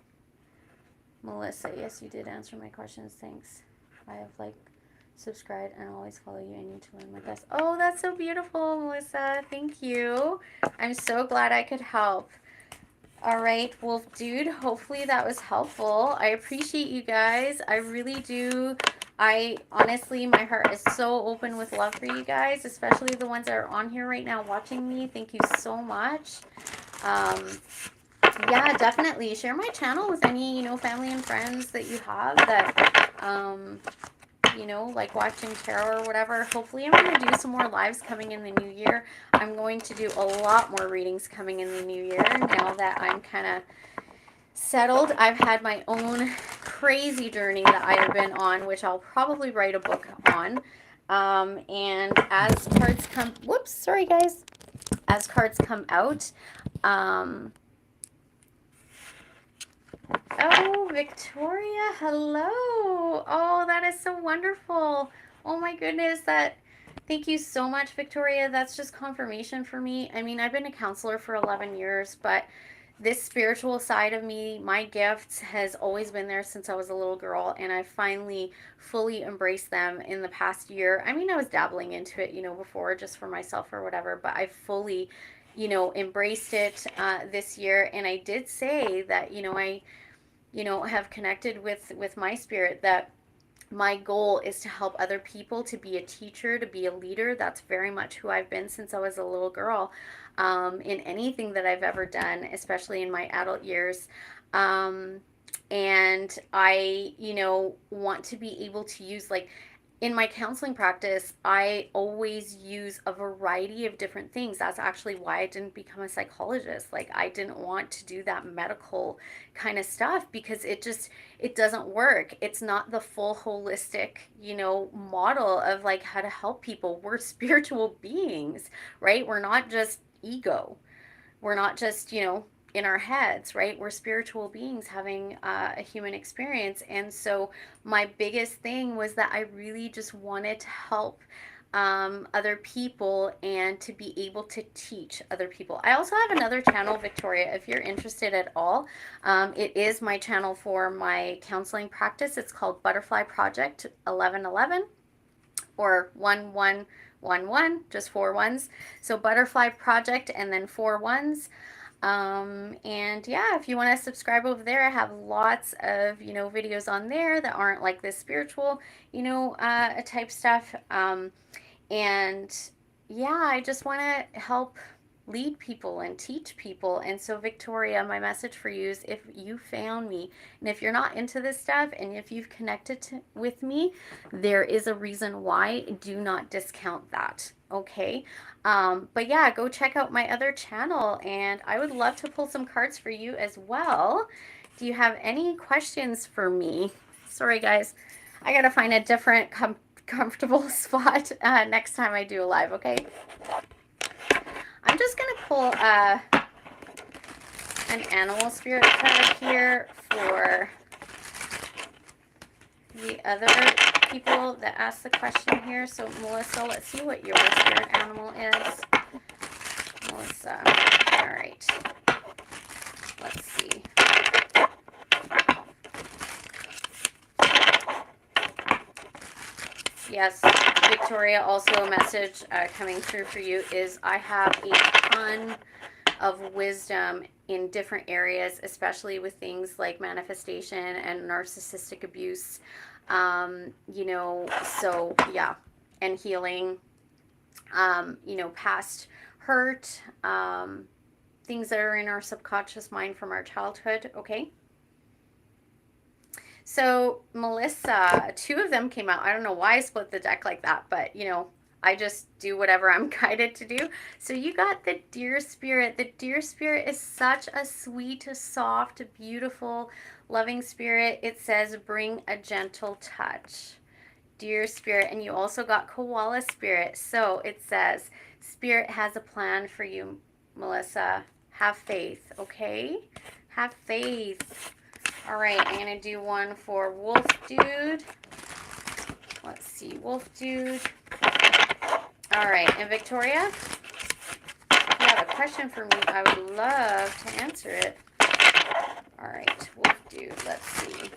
Melissa, yes, you did answer my questions. Thanks. I have subscribed and always follow you, and you to learn my best. Oh, that's so beautiful, Melissa. Thank you. I'm so glad I could help. All right, Wolf Dude, hopefully that was helpful. I appreciate you guys. I really do. I honestly, my heart is so open with love for you guys, especially the ones that are on here right now watching me. Thank you so much. Yeah, definitely share my channel with any, family and friends that you have that, like watching tarot or whatever. Hopefully I'm going to do some more lives coming in the new year. I'm going to do a lot more readings coming in the new year now that I'm kind of settled. I've had my own crazy journey that I have been on, which I'll probably write a book on. And as cards come, whoops, sorry guys. As cards come out, oh, Victoria, hello. Oh, that is so wonderful. Oh my goodness, thank you so much, Victoria. That's just confirmation for me. I mean, I've been a counselor for 11 years, but this spiritual side of me, my gifts, has always been there since I was a little girl, and I finally fully embraced them in the past year. I mean, I was dabbling into it, before, just for myself or whatever, but I fully, embraced it this year. And I did say that, I, have connected with my spirit, that my goal is to help other people, to be a teacher, to be a leader. That's very much who I've been since I was a little girl, in anything that I've ever done, especially in my adult years. And I, want to be able to use, like, in my counseling practice, I always use a variety of different things. That's actually why I didn't become a psychologist. Like, I didn't want to do that medical kind of stuff, because it doesn't work. It's not the full holistic, model of, like, how to help people. We're spiritual beings, right? We're not just ego. We're not just, in our heads, right? We're spiritual beings having a human experience. And so my biggest thing was that I really just wanted to help other people, and to be able to teach other people. I also have another channel, Victoria, if you're interested at all. It is my channel for my counseling practice. It's called Butterfly Project 1111, or 1111, just 4 1s. So Butterfly Project and then 4 1s. And yeah, if you want to subscribe over there, I have lots of, videos on there that aren't like this spiritual, type stuff. And yeah, I just want to help lead people and teach people. And so, Victoria, my message for you is, if you found me, and if you're not into this stuff, and if you've connected with me, there is a reason why. Do not discount that. Okay. But yeah, go check out my other channel, and I would love to pull some cards for you as well. Do you have any questions for me? Sorry, guys. I got to find a different comfortable spot next time I do a live, okay? I'm just going to pull an animal spirit card here for the other people that asked the question here. So, Melissa, let's see what your spirit animal is. Melissa. All right. Let's see. Yes, Victoria, also a message coming through for you is, I have a ton of wisdom in different areas, especially with things like manifestation and narcissistic abuse, so yeah, and healing, past hurt, things that are in our subconscious mind from our childhood, okay? So, Melissa, 2 of them came out. I don't know why I split the deck like that, but, I just do whatever I'm guided to do. So you got the Deer Spirit. The Deer Spirit is such a sweet, soft, beautiful, loving spirit. It says, bring a gentle touch. Deer Spirit. And you also got Koala Spirit. So it says, Spirit has a plan for you, Melissa. Have faith, okay? Have faith. All right, I'm going to do one for Wolf Dude. Let's see, Wolf Dude. All right, and Victoria, if you have a question for me, I would love to answer it. All right, Wolf Dude, let's see.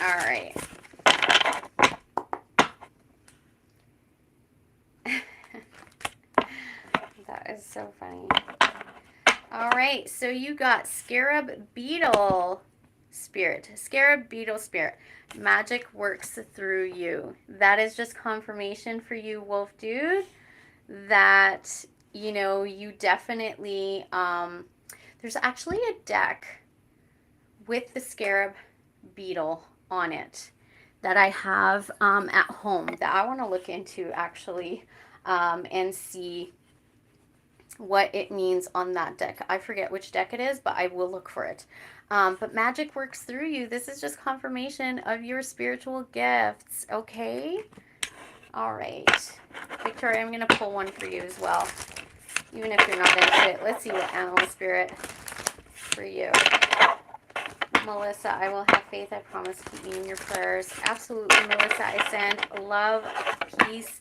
All right. That is so funny. All right, so you got Scarab Beetle Spirit. Scarab Beetle Spirit. Magic works through you. That is just confirmation for you, Wolf Dude, that, you definitely, there's actually a deck with the Scarab Beetle on it that I have at home that I want to look into, actually, and see what it means on that deck. I forget which deck it is, but I will look for it. But magic works through you. This is just confirmation of your spiritual gifts, okay? All right. Victoria, I'm going to pull one for you as well, even if you're not into it. Let's see what animal spirit for you. Melissa, I will have faith. I promise. Keep me in your prayers. Absolutely, Melissa. I send love, peace,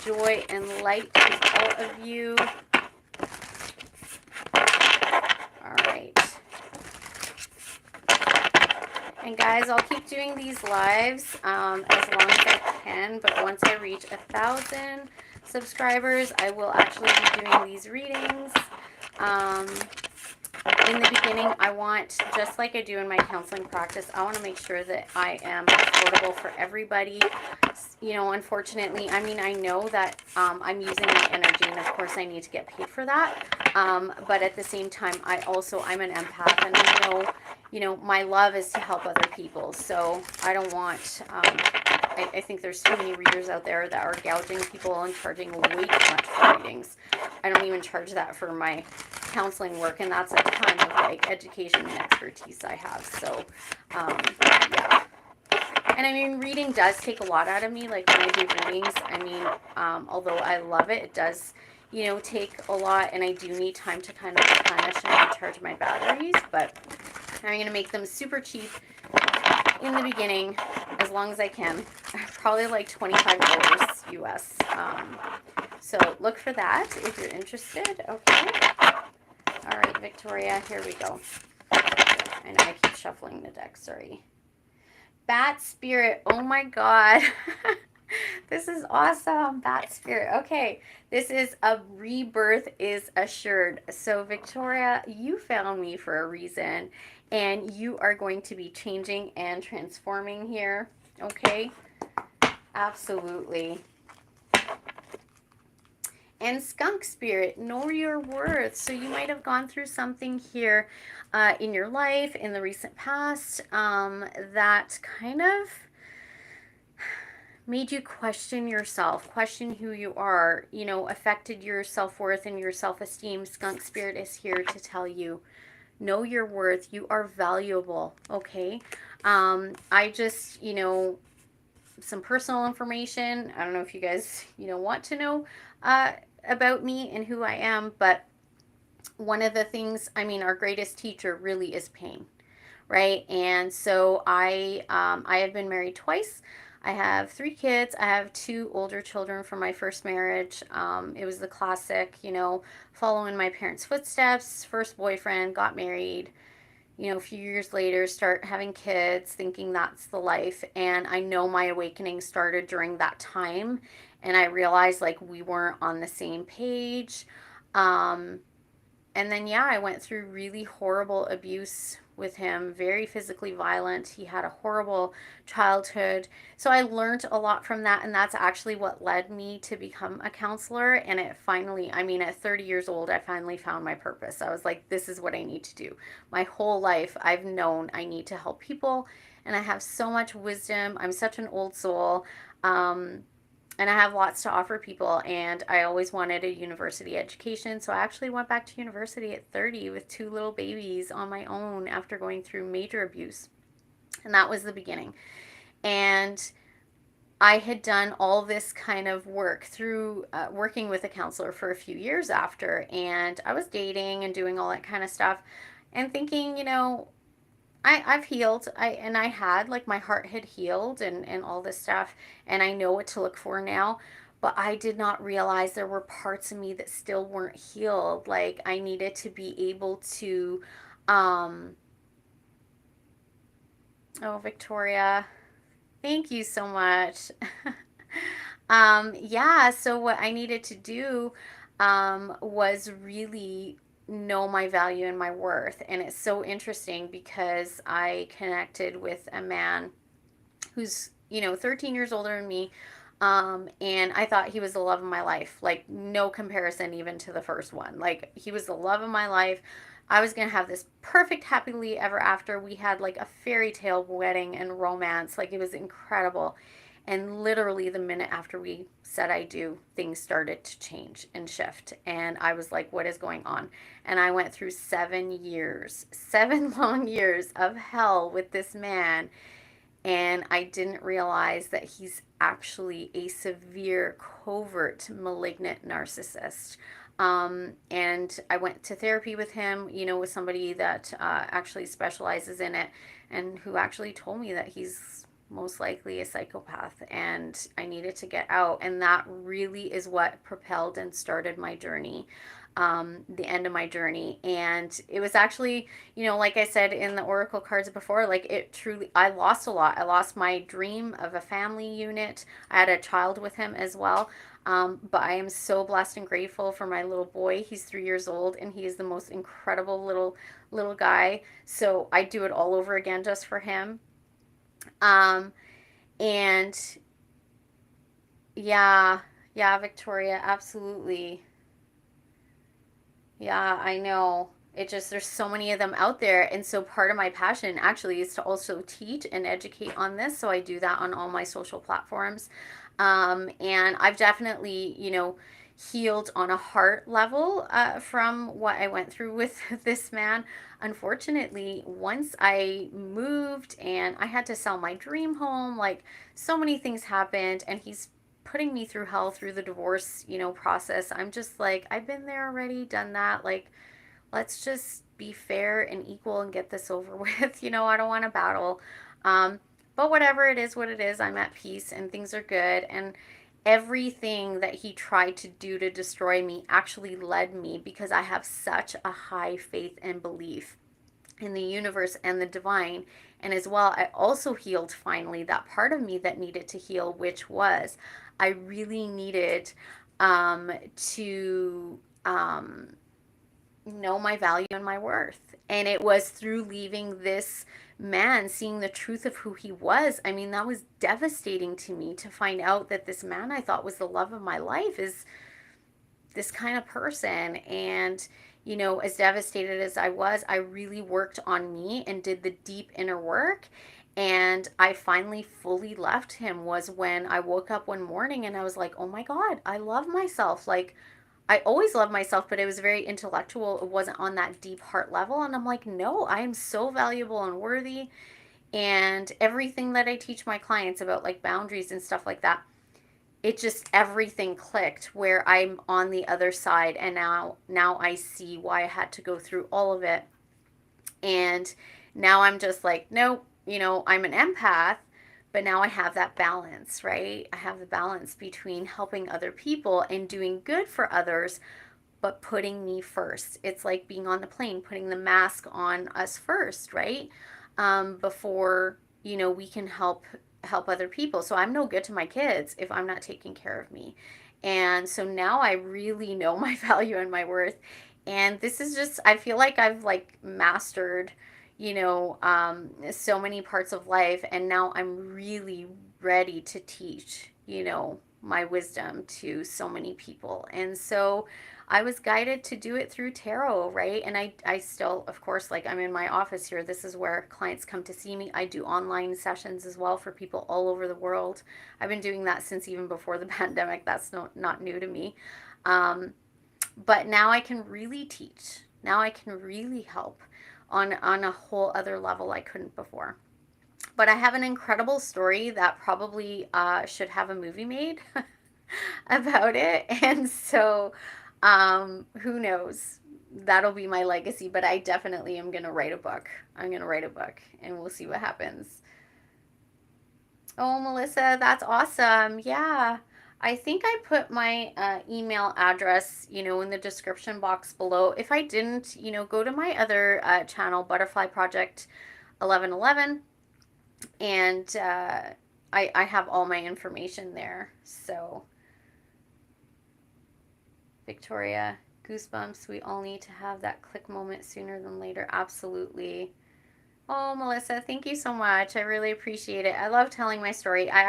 joy and light to all of you. All right. And guys, I'll keep doing these lives as long as I can, but once I reach 1,000 subscribers, I will actually be doing these readings. In the beginning, I want, just like I do in my counseling practice, I want to make sure that I am affordable for everybody. You know, unfortunately, I mean, I know that I'm using my energy, and of course I need to get paid for that. But at the same time, I'm an empath, and I know, you know, my love is to help other people. So I don't want, I think there's so many readers out there that are gouging people and charging way too much for readings. I don't even charge that for my counseling work, and that's a ton of like education and expertise I have. So yeah. And I mean, reading does take a lot out of me. Like when I do readings, I mean, although I love it, it does, you know, take a lot, and I do need time to kind of replenish and recharge my batteries. But I'm going to make them super cheap in the beginning, as long as I can. Probably like $25 US. So look for that if you're interested. Okay. All right, Victoria, here we go. I know I keep shuffling the deck, sorry. Bat Spirit, oh my God. This is awesome, Bat Spirit. Okay, this is a rebirth is assured. So Victoria, you found me for a reason, and you are going to be changing and transforming here, okay? Absolutely. And Skunk Spirit, know your worth. So you might have gone through something here in your life in the recent past that kind of made you question yourself, question who you are, you know, affected your self-worth and your self-esteem. Skunk Spirit is here to tell you, know your worth. You are valuable, okay? I just, you know, some personal information. I don't know if you guys, you know, want to know about me and who I am, but one of the things, I mean, our greatest teacher really is pain, right? And so I have been married twice. I have 3 kids. I have 2 older children from my first marriage. It was the classic, you know, following my parents' footsteps. First boyfriend, got married, you know, a few years later, start having kids, thinking that's the life. And I know my awakening started during that time. And I realized like we weren't on the same page. And then, yeah, I went through really horrible abuse with him, very physically violent. He had a horrible childhood. So I learned a lot from that. And that's actually what led me to become a counselor. And it finally, I mean, at 30 years old, I finally found my purpose. I was like, this is what I need to do. My whole life, I've known I need to help people. And I have so much wisdom. I'm such an old soul. And I have lots to offer people, and I always wanted a university education, so I actually went back to university at 30 with 2 little babies on my own after going through major abuse, and that was the beginning. And I had done all this kind of work through working with a counselor for a few years after, and I was dating and doing all that kind of stuff and thinking, you know, I've healed. I had, like, my heart had healed and all this stuff, and I know what to look for now. But I did not realize there were parts of me that still weren't healed. Like I needed to be able to oh, Victoria, thank you so much. Yeah, so what I needed to do was really know my value and my worth. And it's so interesting because I connected with a man who's, you know, 13 years older than me. And I thought he was the love of my life. Like, no comparison even to the first one. Like, he was the love of my life. I was going to have this perfect happily ever after. We had like a fairy tale wedding and romance. Like, it was incredible. And literally the minute after we said I do, things started to change and shift. And I was like, what is going on? And I went through 7 years, 7 long years of hell with this man. And I didn't realize that he's actually a severe, covert, malignant narcissist. And I went to therapy with him, you know, with somebody that actually specializes in it and who actually told me that he's most likely a psychopath, and I needed to get out. And that really is what propelled and started my journey, the end of my journey. And it was actually, like I said in the oracle cards before, like it truly, I lost a lot. I lost my dream of a family unit. I had a child with him as well. But I am so blessed and grateful for my little boy. He's 3 years old, and he is the most incredible little guy. So I do it all over again just for him. Um, and yeah, yeah, Victoria, absolutely. Yeah, I know. It just, there's so many of them out there. And so part of my passion actually is to also teach and educate on this. So I do that on all my social platforms. And I've definitely, healed on a heart level from what I went through with this man. Unfortunately, once I moved and I had to sell my dream home, like so many things happened, and he's putting me through hell through the divorce, process. I'm just like, I've been there already, done that. Like, let's just be fair and equal and get this over with. I don't want to battle. Um, but whatever, it is what it is. I'm at peace and things are good. And everything that he tried to do to destroy me actually led me, because I have such a high faith and belief in the universe and the divine. And as well, I also healed finally that part of me that needed to heal, which was I really needed to know my value and my worth. And it was through leaving this man, seeing the truth of who he was. I mean, that was devastating to me, to find out that this man I thought was the love of my life is this kind of person. And, as devastated as I was, I really worked on me and did the deep inner work. And I finally fully left him was when I woke up one morning and I was like, oh my God, I love myself. Like, I always loved myself, but it was very intellectual. It wasn't on that deep heart level. And I'm like, no, I am so valuable and worthy. And everything that I teach my clients about like boundaries and stuff like that, it just everything clicked where I'm on the other side. And now I see why I had to go through all of it. And now I'm just like, nope, I'm an empath, but now I have that balance, right? I have the balance between helping other people and doing good for others, but putting me first. It's like being on the plane, putting the mask on us first, right? Before, we can help other people. So I'm no good to my kids if I'm not taking care of me. And so now I really know my value and my worth. And this is just, I feel like I've like mastered, so many parts of life. And now I'm really ready to teach, my wisdom to so many people. And so I was guided to do it through tarot, right? And I still, of course, like I'm in my office here. This is where clients come to see me. I do online sessions as well for people all over the world. I've been doing that since even before the pandemic. That's not new to me. Um, but now I can really teach. Now I can really help on a whole other level I couldn't before. But I have an incredible story that probably should have a movie made about it. And so, who knows? That'll be my legacy, but I definitely am going to write a book. I'm going to write a book and we'll see what happens. Oh, Melissa, that's awesome. Yeah. I think I put my email address, in the description box below. If I didn't, go to my other channel, Butterfly Project 1111, and I have all my information there. So, Victoria, goosebumps. We all need to have that click moment sooner than later. Absolutely. Oh, Melissa, thank you so much. I really appreciate it. I love telling my story. I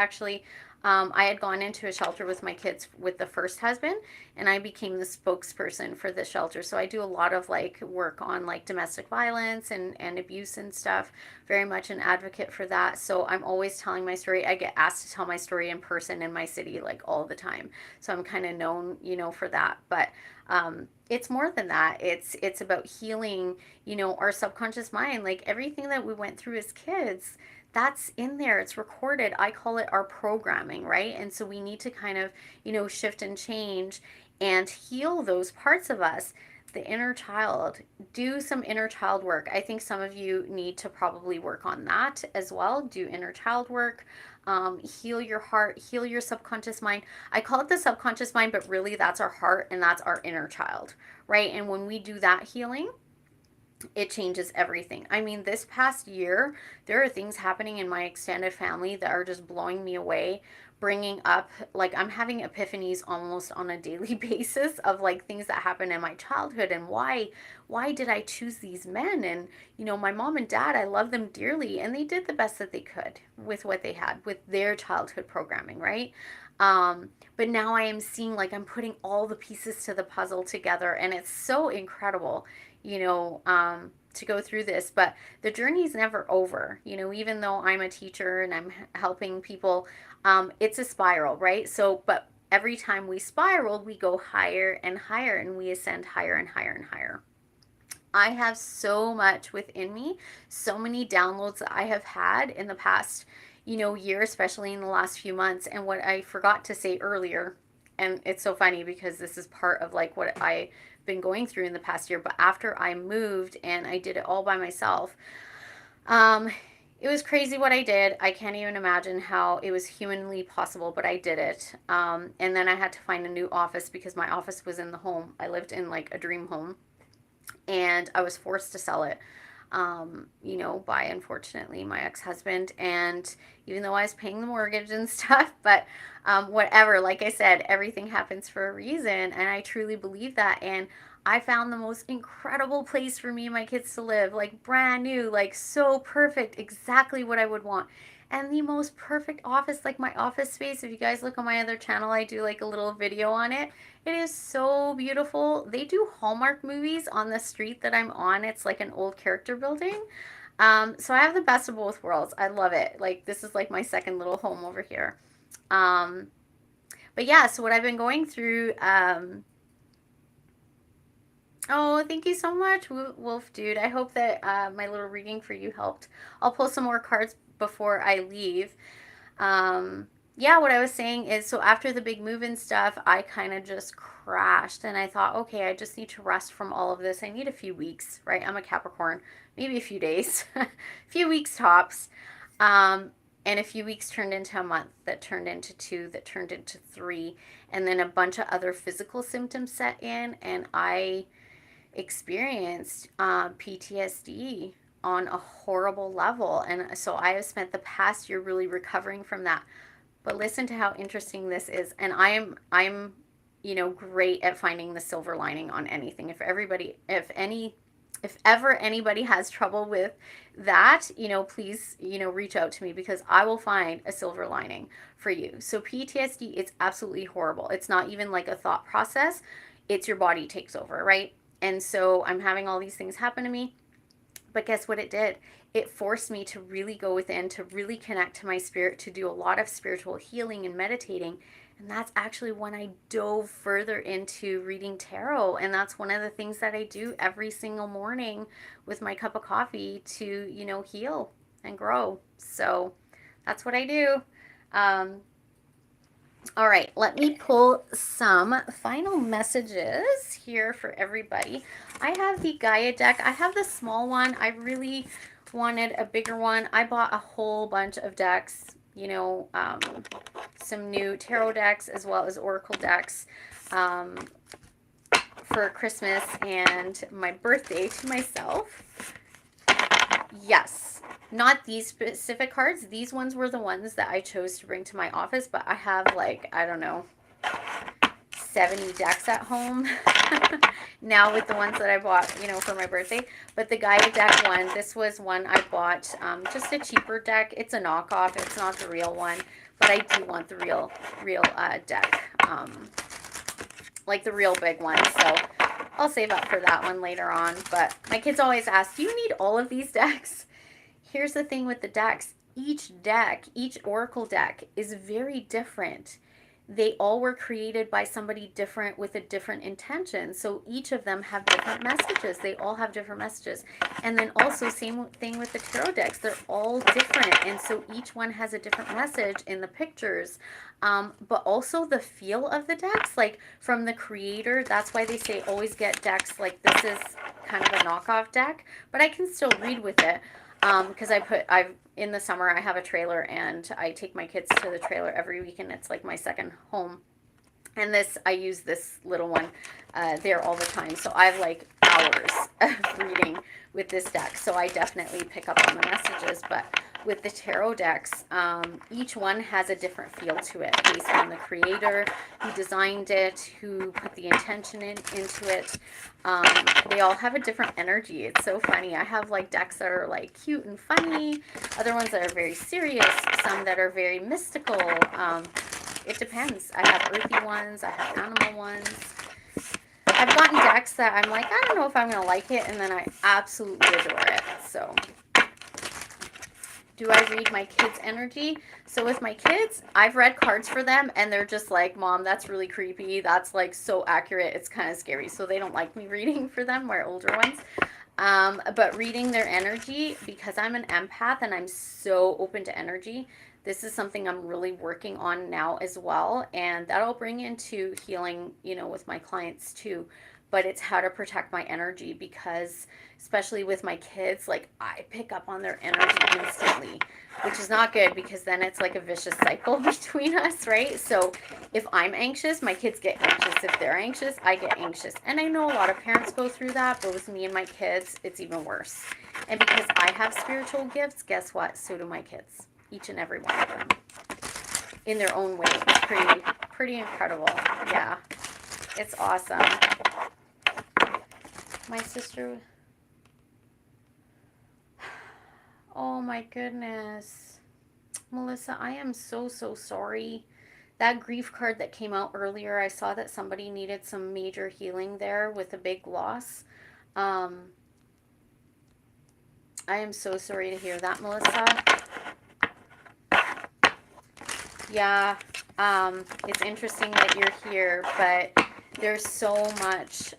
had gone into a shelter with my kids with the first husband, and I became the spokesperson for the shelter. So I do a lot of like work on like domestic violence and abuse and stuff. Very much an advocate for that. So I'm always telling my story. I get asked to tell my story in person in my city like all the time. So I'm kind of known, for that. But it's more than that. It's about healing, our subconscious mind, like everything that we went through as kids, that's in there. It's recorded. I call it our programming, right? And so we need to kind of, shift and change and heal those parts of us. the inner child. Do some inner child work. I think some of you need to probably work on that as well. Do inner child work. Heal your heart, heal your subconscious mind. I call it the subconscious mind, but really that's our heart and that's our inner child, right? And when we do that healing, it changes everything. I mean, this past year, there are things happening in my extended family that are just blowing me away, bringing up, like, I'm having epiphanies almost on a daily basis of like things that happened in my childhood and why did I choose these men? And my mom and dad, I love them dearly, and they did the best that they could with what they had with their childhood programming, right? But now I am seeing, like, I'm putting all the pieces to the puzzle together, and it's so incredible, to go through this. But the journey is never over. Even though I'm a teacher and I'm helping people, it's a spiral, right? So, but every time we spiral, we go higher and higher, and we ascend higher and higher and higher. I have so much within me, so many downloads that I have had in the past, year, especially in the last few months. And what I forgot to say earlier, and it's so funny because this is part of like what I've been going through in the past year, but after I moved and I did it all by myself, um, it was crazy what I did. I can't even imagine how it was humanly possible, but I did it. And then I had to find a new office because my office was in the home. I lived in like a dream home, and I was forced to sell it, by, unfortunately, my ex-husband. And even though I was paying the mortgage and stuff, but whatever, like I said, everything happens for a reason, and I truly believe that. And I found the most incredible place for me and my kids to live, like brand new, like so perfect, exactly what I would want. And the most perfect office, like my office space. If you guys look on my other channel, I do like a little video on it. It is so beautiful. They do Hallmark movies on the street that I'm on. It's like an old character building. So I have the best of both worlds. I love it. Like, this is like my second little home over here. Um, but yeah, so what I've been going through, oh, thank you so much, Wolf Dude. I hope that my little reading for you helped. I'll pull some more cards before I leave. Yeah, what I was saying is, so after the big move and stuff, I kind of just crashed, and I thought, okay, I just need to rest from all of this. I need a few weeks, right? I'm a Capricorn, maybe a few days, a few weeks tops. And a few weeks turned into a month, that turned into 2, that turned into 3, and then a bunch of other physical symptoms set in, and I experienced PTSD on a horrible level. And so I have spent the past year really recovering from that. But listen to how interesting this is. And I'm great at finding the silver lining on anything. If ever anybody has trouble with that, please, reach out to me, because I will find a silver lining for you. So PTSD, it's absolutely horrible. It's not even like a thought process. It's your body takes over, right? And so I'm having all these things happen to me. But guess what it did? It forced me to really go within, to really connect to my spirit, to do a lot of spiritual healing and meditating. And that's actually when I dove further into reading tarot. And that's one of the things that I do every single morning with my cup of coffee to, heal and grow. So that's what I do. All right, let me pull some final messages here for everybody. I have the Gaia deck. I have the small one. I really wanted a bigger one. I bought a whole bunch of decks, some new tarot decks as well as oracle decks for Christmas and my birthday to myself. Yes, not these specific cards. These ones were the ones that I chose to bring to my office, but I have like, I don't know, 70 decks at home now with the ones that I bought, for my birthday. But the Gaia deck one, this was one I bought, just a cheaper deck. It's a knockoff. It's not the real one, but I do want the real deck, like the real big one. So I'll save up for that one later on. But my kids always ask, do you need all of these decks? Here's the thing with the decks. Each oracle deck is very different. they all were created by somebody different with a different intention. So each of them have different messages. They all have different messages. And then also same thing with the tarot decks. They're all different. And so each one has a different message in the pictures. But also the feel of the decks, like from the creator. That's why they say always get decks like this is kind of a knockoff deck, but I can still read with it. Because I've in the summer I have a trailer and I take my kids to the trailer every week, and it's like my second home. And this, I use this little one there all the time. So I have like hours of reading with this deck. So I definitely pick up on the messages. But with the tarot decks, each one has a different feel to it based on the creator, who designed it, who put the intention into it. They all have a different energy. It's so funny. I have like decks that are like cute and funny, other ones that are very serious, some that are very mystical. It depends. I have earthy ones. I have animal ones. I've gotten decks that I'm like, I don't know if I'm going to like it, and then I absolutely adore it. So, do I read my kids' energy? So with my kids, I've read cards for them, and they're just like, Mom, that's really creepy. That's like so accurate. It's kind of scary. So they don't like me reading for them, my older ones. But reading their energy, because I'm an empath and I'm so open to energy, this is something I'm really working on now as well. And that'll bring into healing, with my clients too. But it's how to protect my energy, because especially with my kids, like I pick up on their energy instantly, which is not good, because then it's like a vicious cycle between us, right? So if I'm anxious, my kids get anxious. If they're anxious, I get anxious. And I know a lot of parents go through that, but with me and my kids, it's even worse. And because I have spiritual gifts, guess what? So do my kids. Each and every one of them. In their own way. It's pretty incredible. Yeah. It's awesome. My sister... Oh my goodness. Melissa, I am so sorry. That grief card that came out earlier, I saw that somebody needed some major healing there with a big loss. I am so sorry to hear that, Melissa. Yeah, it's interesting that you're here, but there's so much,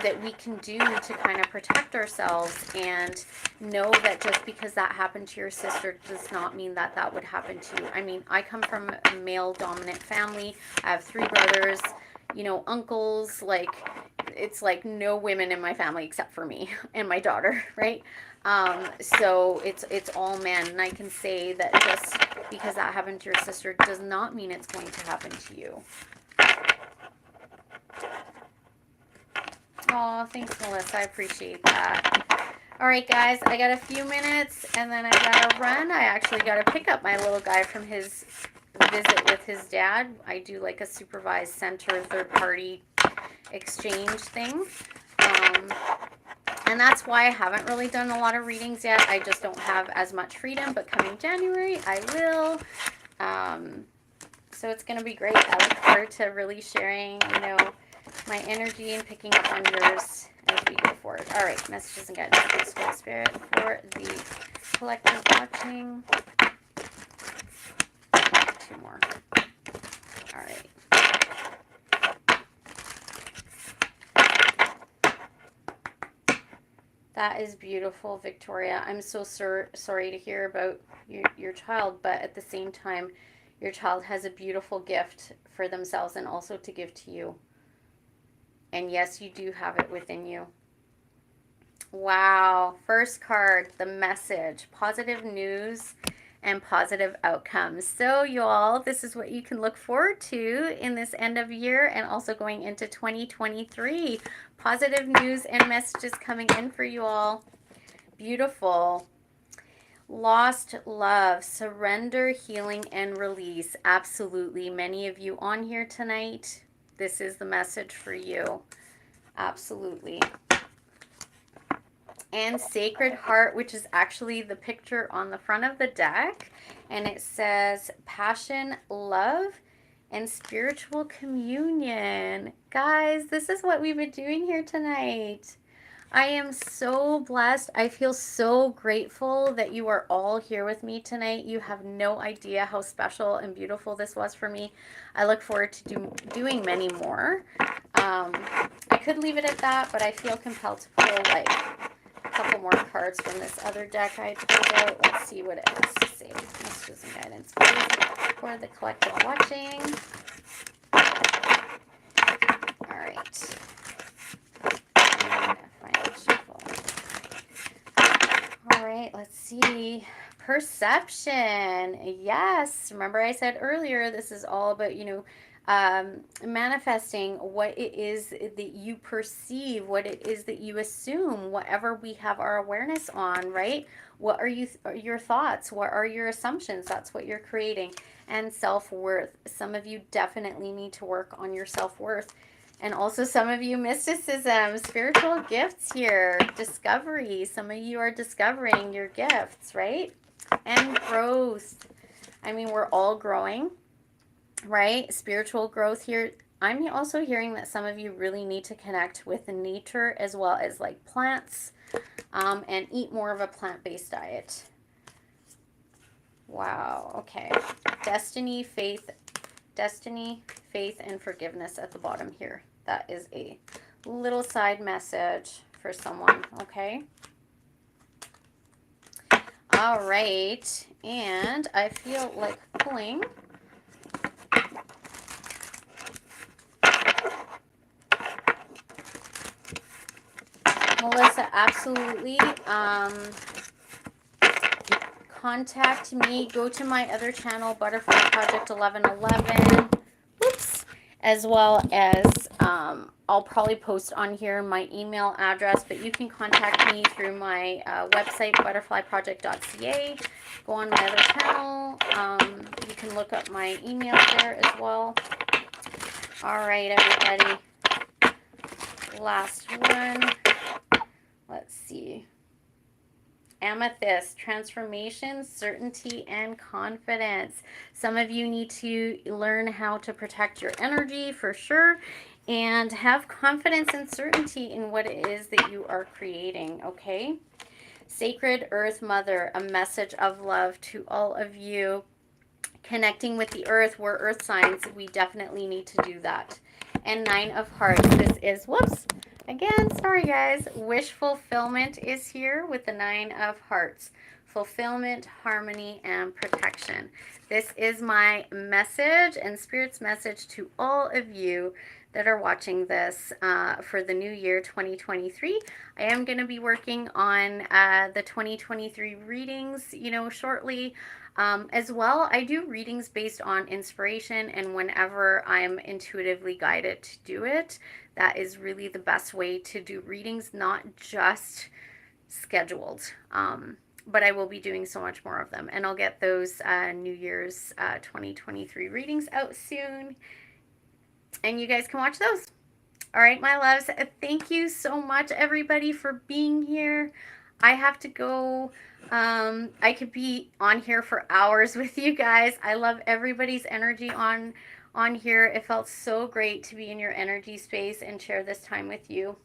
that we can do to kind of protect ourselves, and know that just because that happened to your sister does not mean that that would happen to you. I mean, I come from a male dominant family. I have 3 brothers, uncles, like it's like no women in my family except for me and my daughter, right? So it's all men, and I can say that just because that happened to your sister does not mean it's going to happen to you. Oh, thanks, Melissa. I appreciate that. All right, guys, I got a few minutes, and then I gotta run. I actually gotta pick up my little guy from his visit with his dad. I do like a supervised center third-party exchange thing. And that's why I haven't really done a lot of readings yet. I just don't have as much freedom, but coming January, I will. So it's going to be great. I look forward to really sharing, my energy and picking up on yours as we go forward. All right, messages and guidance, please, Holy Spirit, for the collective watching. 2 more. All right. That is beautiful, Victoria. I'm so sorry to hear about your child, but at the same time, your child has a beautiful gift for themselves and also to give to you. And yes, you do have it within you. Wow. First card, the message, positive news and positive outcomes. So you all, this is what you can look forward to in this end of year and also going into 2023. Positive news and messages coming in for you all. Beautiful. Lost love, surrender, healing, and release. Absolutely. Many of you on here tonight, this is the message for you. Absolutely. And Sacred Heart, which is actually the picture on the front of the deck. And it says passion, love, and spiritual communion. Guys, this is what we've been doing here tonight. I am so blessed. I feel so grateful that you are all here with me tonight. You have no idea how special and beautiful this was for me. I look forward to doing many more. I could leave it at that, but I feel compelled to pull like a couple more cards from this other deck I pulled out. Let's see what it has to say. Messages and guidance, please, for the collective watching. All right. All right, let's see. Perception. Yes. Remember I said earlier, this is all about, manifesting what it is that you perceive, what it is that you assume, whatever we have our awareness on, right? What are your thoughts? What are your assumptions? That's what you're creating. And self-worth. Some of you definitely need to work on your self-worth. And also some of you, mysticism, spiritual gifts here, discovery. Some of you are discovering your gifts, right? And growth. I mean, we're all growing, right? Spiritual growth here. I'm also hearing that some of you really need to connect with nature as well as like plants, and eat more of a plant-based diet. Wow. Okay. Destiny, faith, and forgiveness at the bottom here. That is a little side message for someone, okay? All right, and I feel like pulling Melissa, absolutely. Contact me. Go to my other channel, Butterfly Project 1111. Whoops. As well as I'll probably post on here my email address, but you can contact me through my website, butterflyproject.ca. Go on my other channel. You can look up my email there as well. All right, everybody. Last one. Let's see. Amethyst, transformation, certainty, and confidence. Some of you need to learn how to protect your energy for sure and have confidence and certainty in what it is that you are creating, okay? Sacred Earth Mother, a message of love to all of you. Connecting with the earth, we're earth signs. We definitely need to do that. And Nine of Hearts, this is, whoops, again, sorry guys, wish fulfillment is here with the Nine of Hearts. Fulfillment, harmony, and protection. This is my message and Spirit's message to all of you that are watching this for the new year 2023. I am going to be working on the 2023 readings, shortly. As well, I do readings based on inspiration, and whenever I'm intuitively guided to do it, that is really the best way to do readings, not just scheduled. But I will be doing so much more of them, and I'll get those New Year's 2023 readings out soon, and you guys can watch those. All right, my loves, thank you so much, everybody, for being here. I have to go. I could be on here for hours with you guys. I love everybody's energy on here. It felt so great to be in your energy space and share this time with you.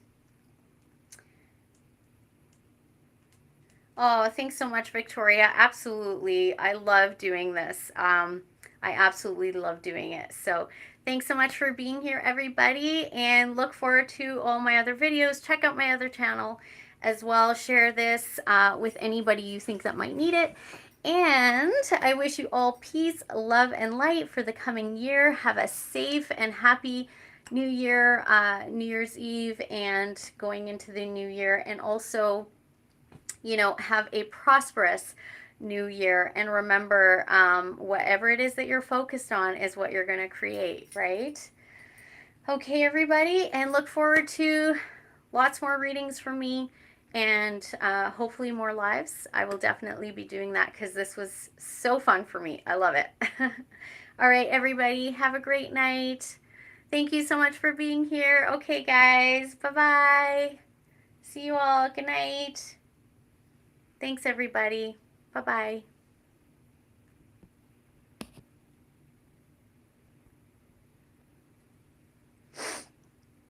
Oh, thanks so much, Victoria. Absolutely. I love doing this. I absolutely love doing it. So thanks so much for being here, everybody, and look forward to all my other videos. Check out my other channel as well. Share this with anybody you think that might need it. And I wish you all peace, love, and light for the coming year. Have a safe and happy New Year, New Year's Eve, and going into the new year. And also, have a prosperous new year. And remember, whatever it is that you're focused on is what you're going to create, right? Okay, everybody, and look forward to lots more readings from me and hopefully more lives. I will definitely be doing that because this was so fun for me. I love it. All right, everybody, have a great night. Thank you so much for being here. Okay, guys, bye-bye. See you all. Good night. Thanks, everybody. Bye-bye.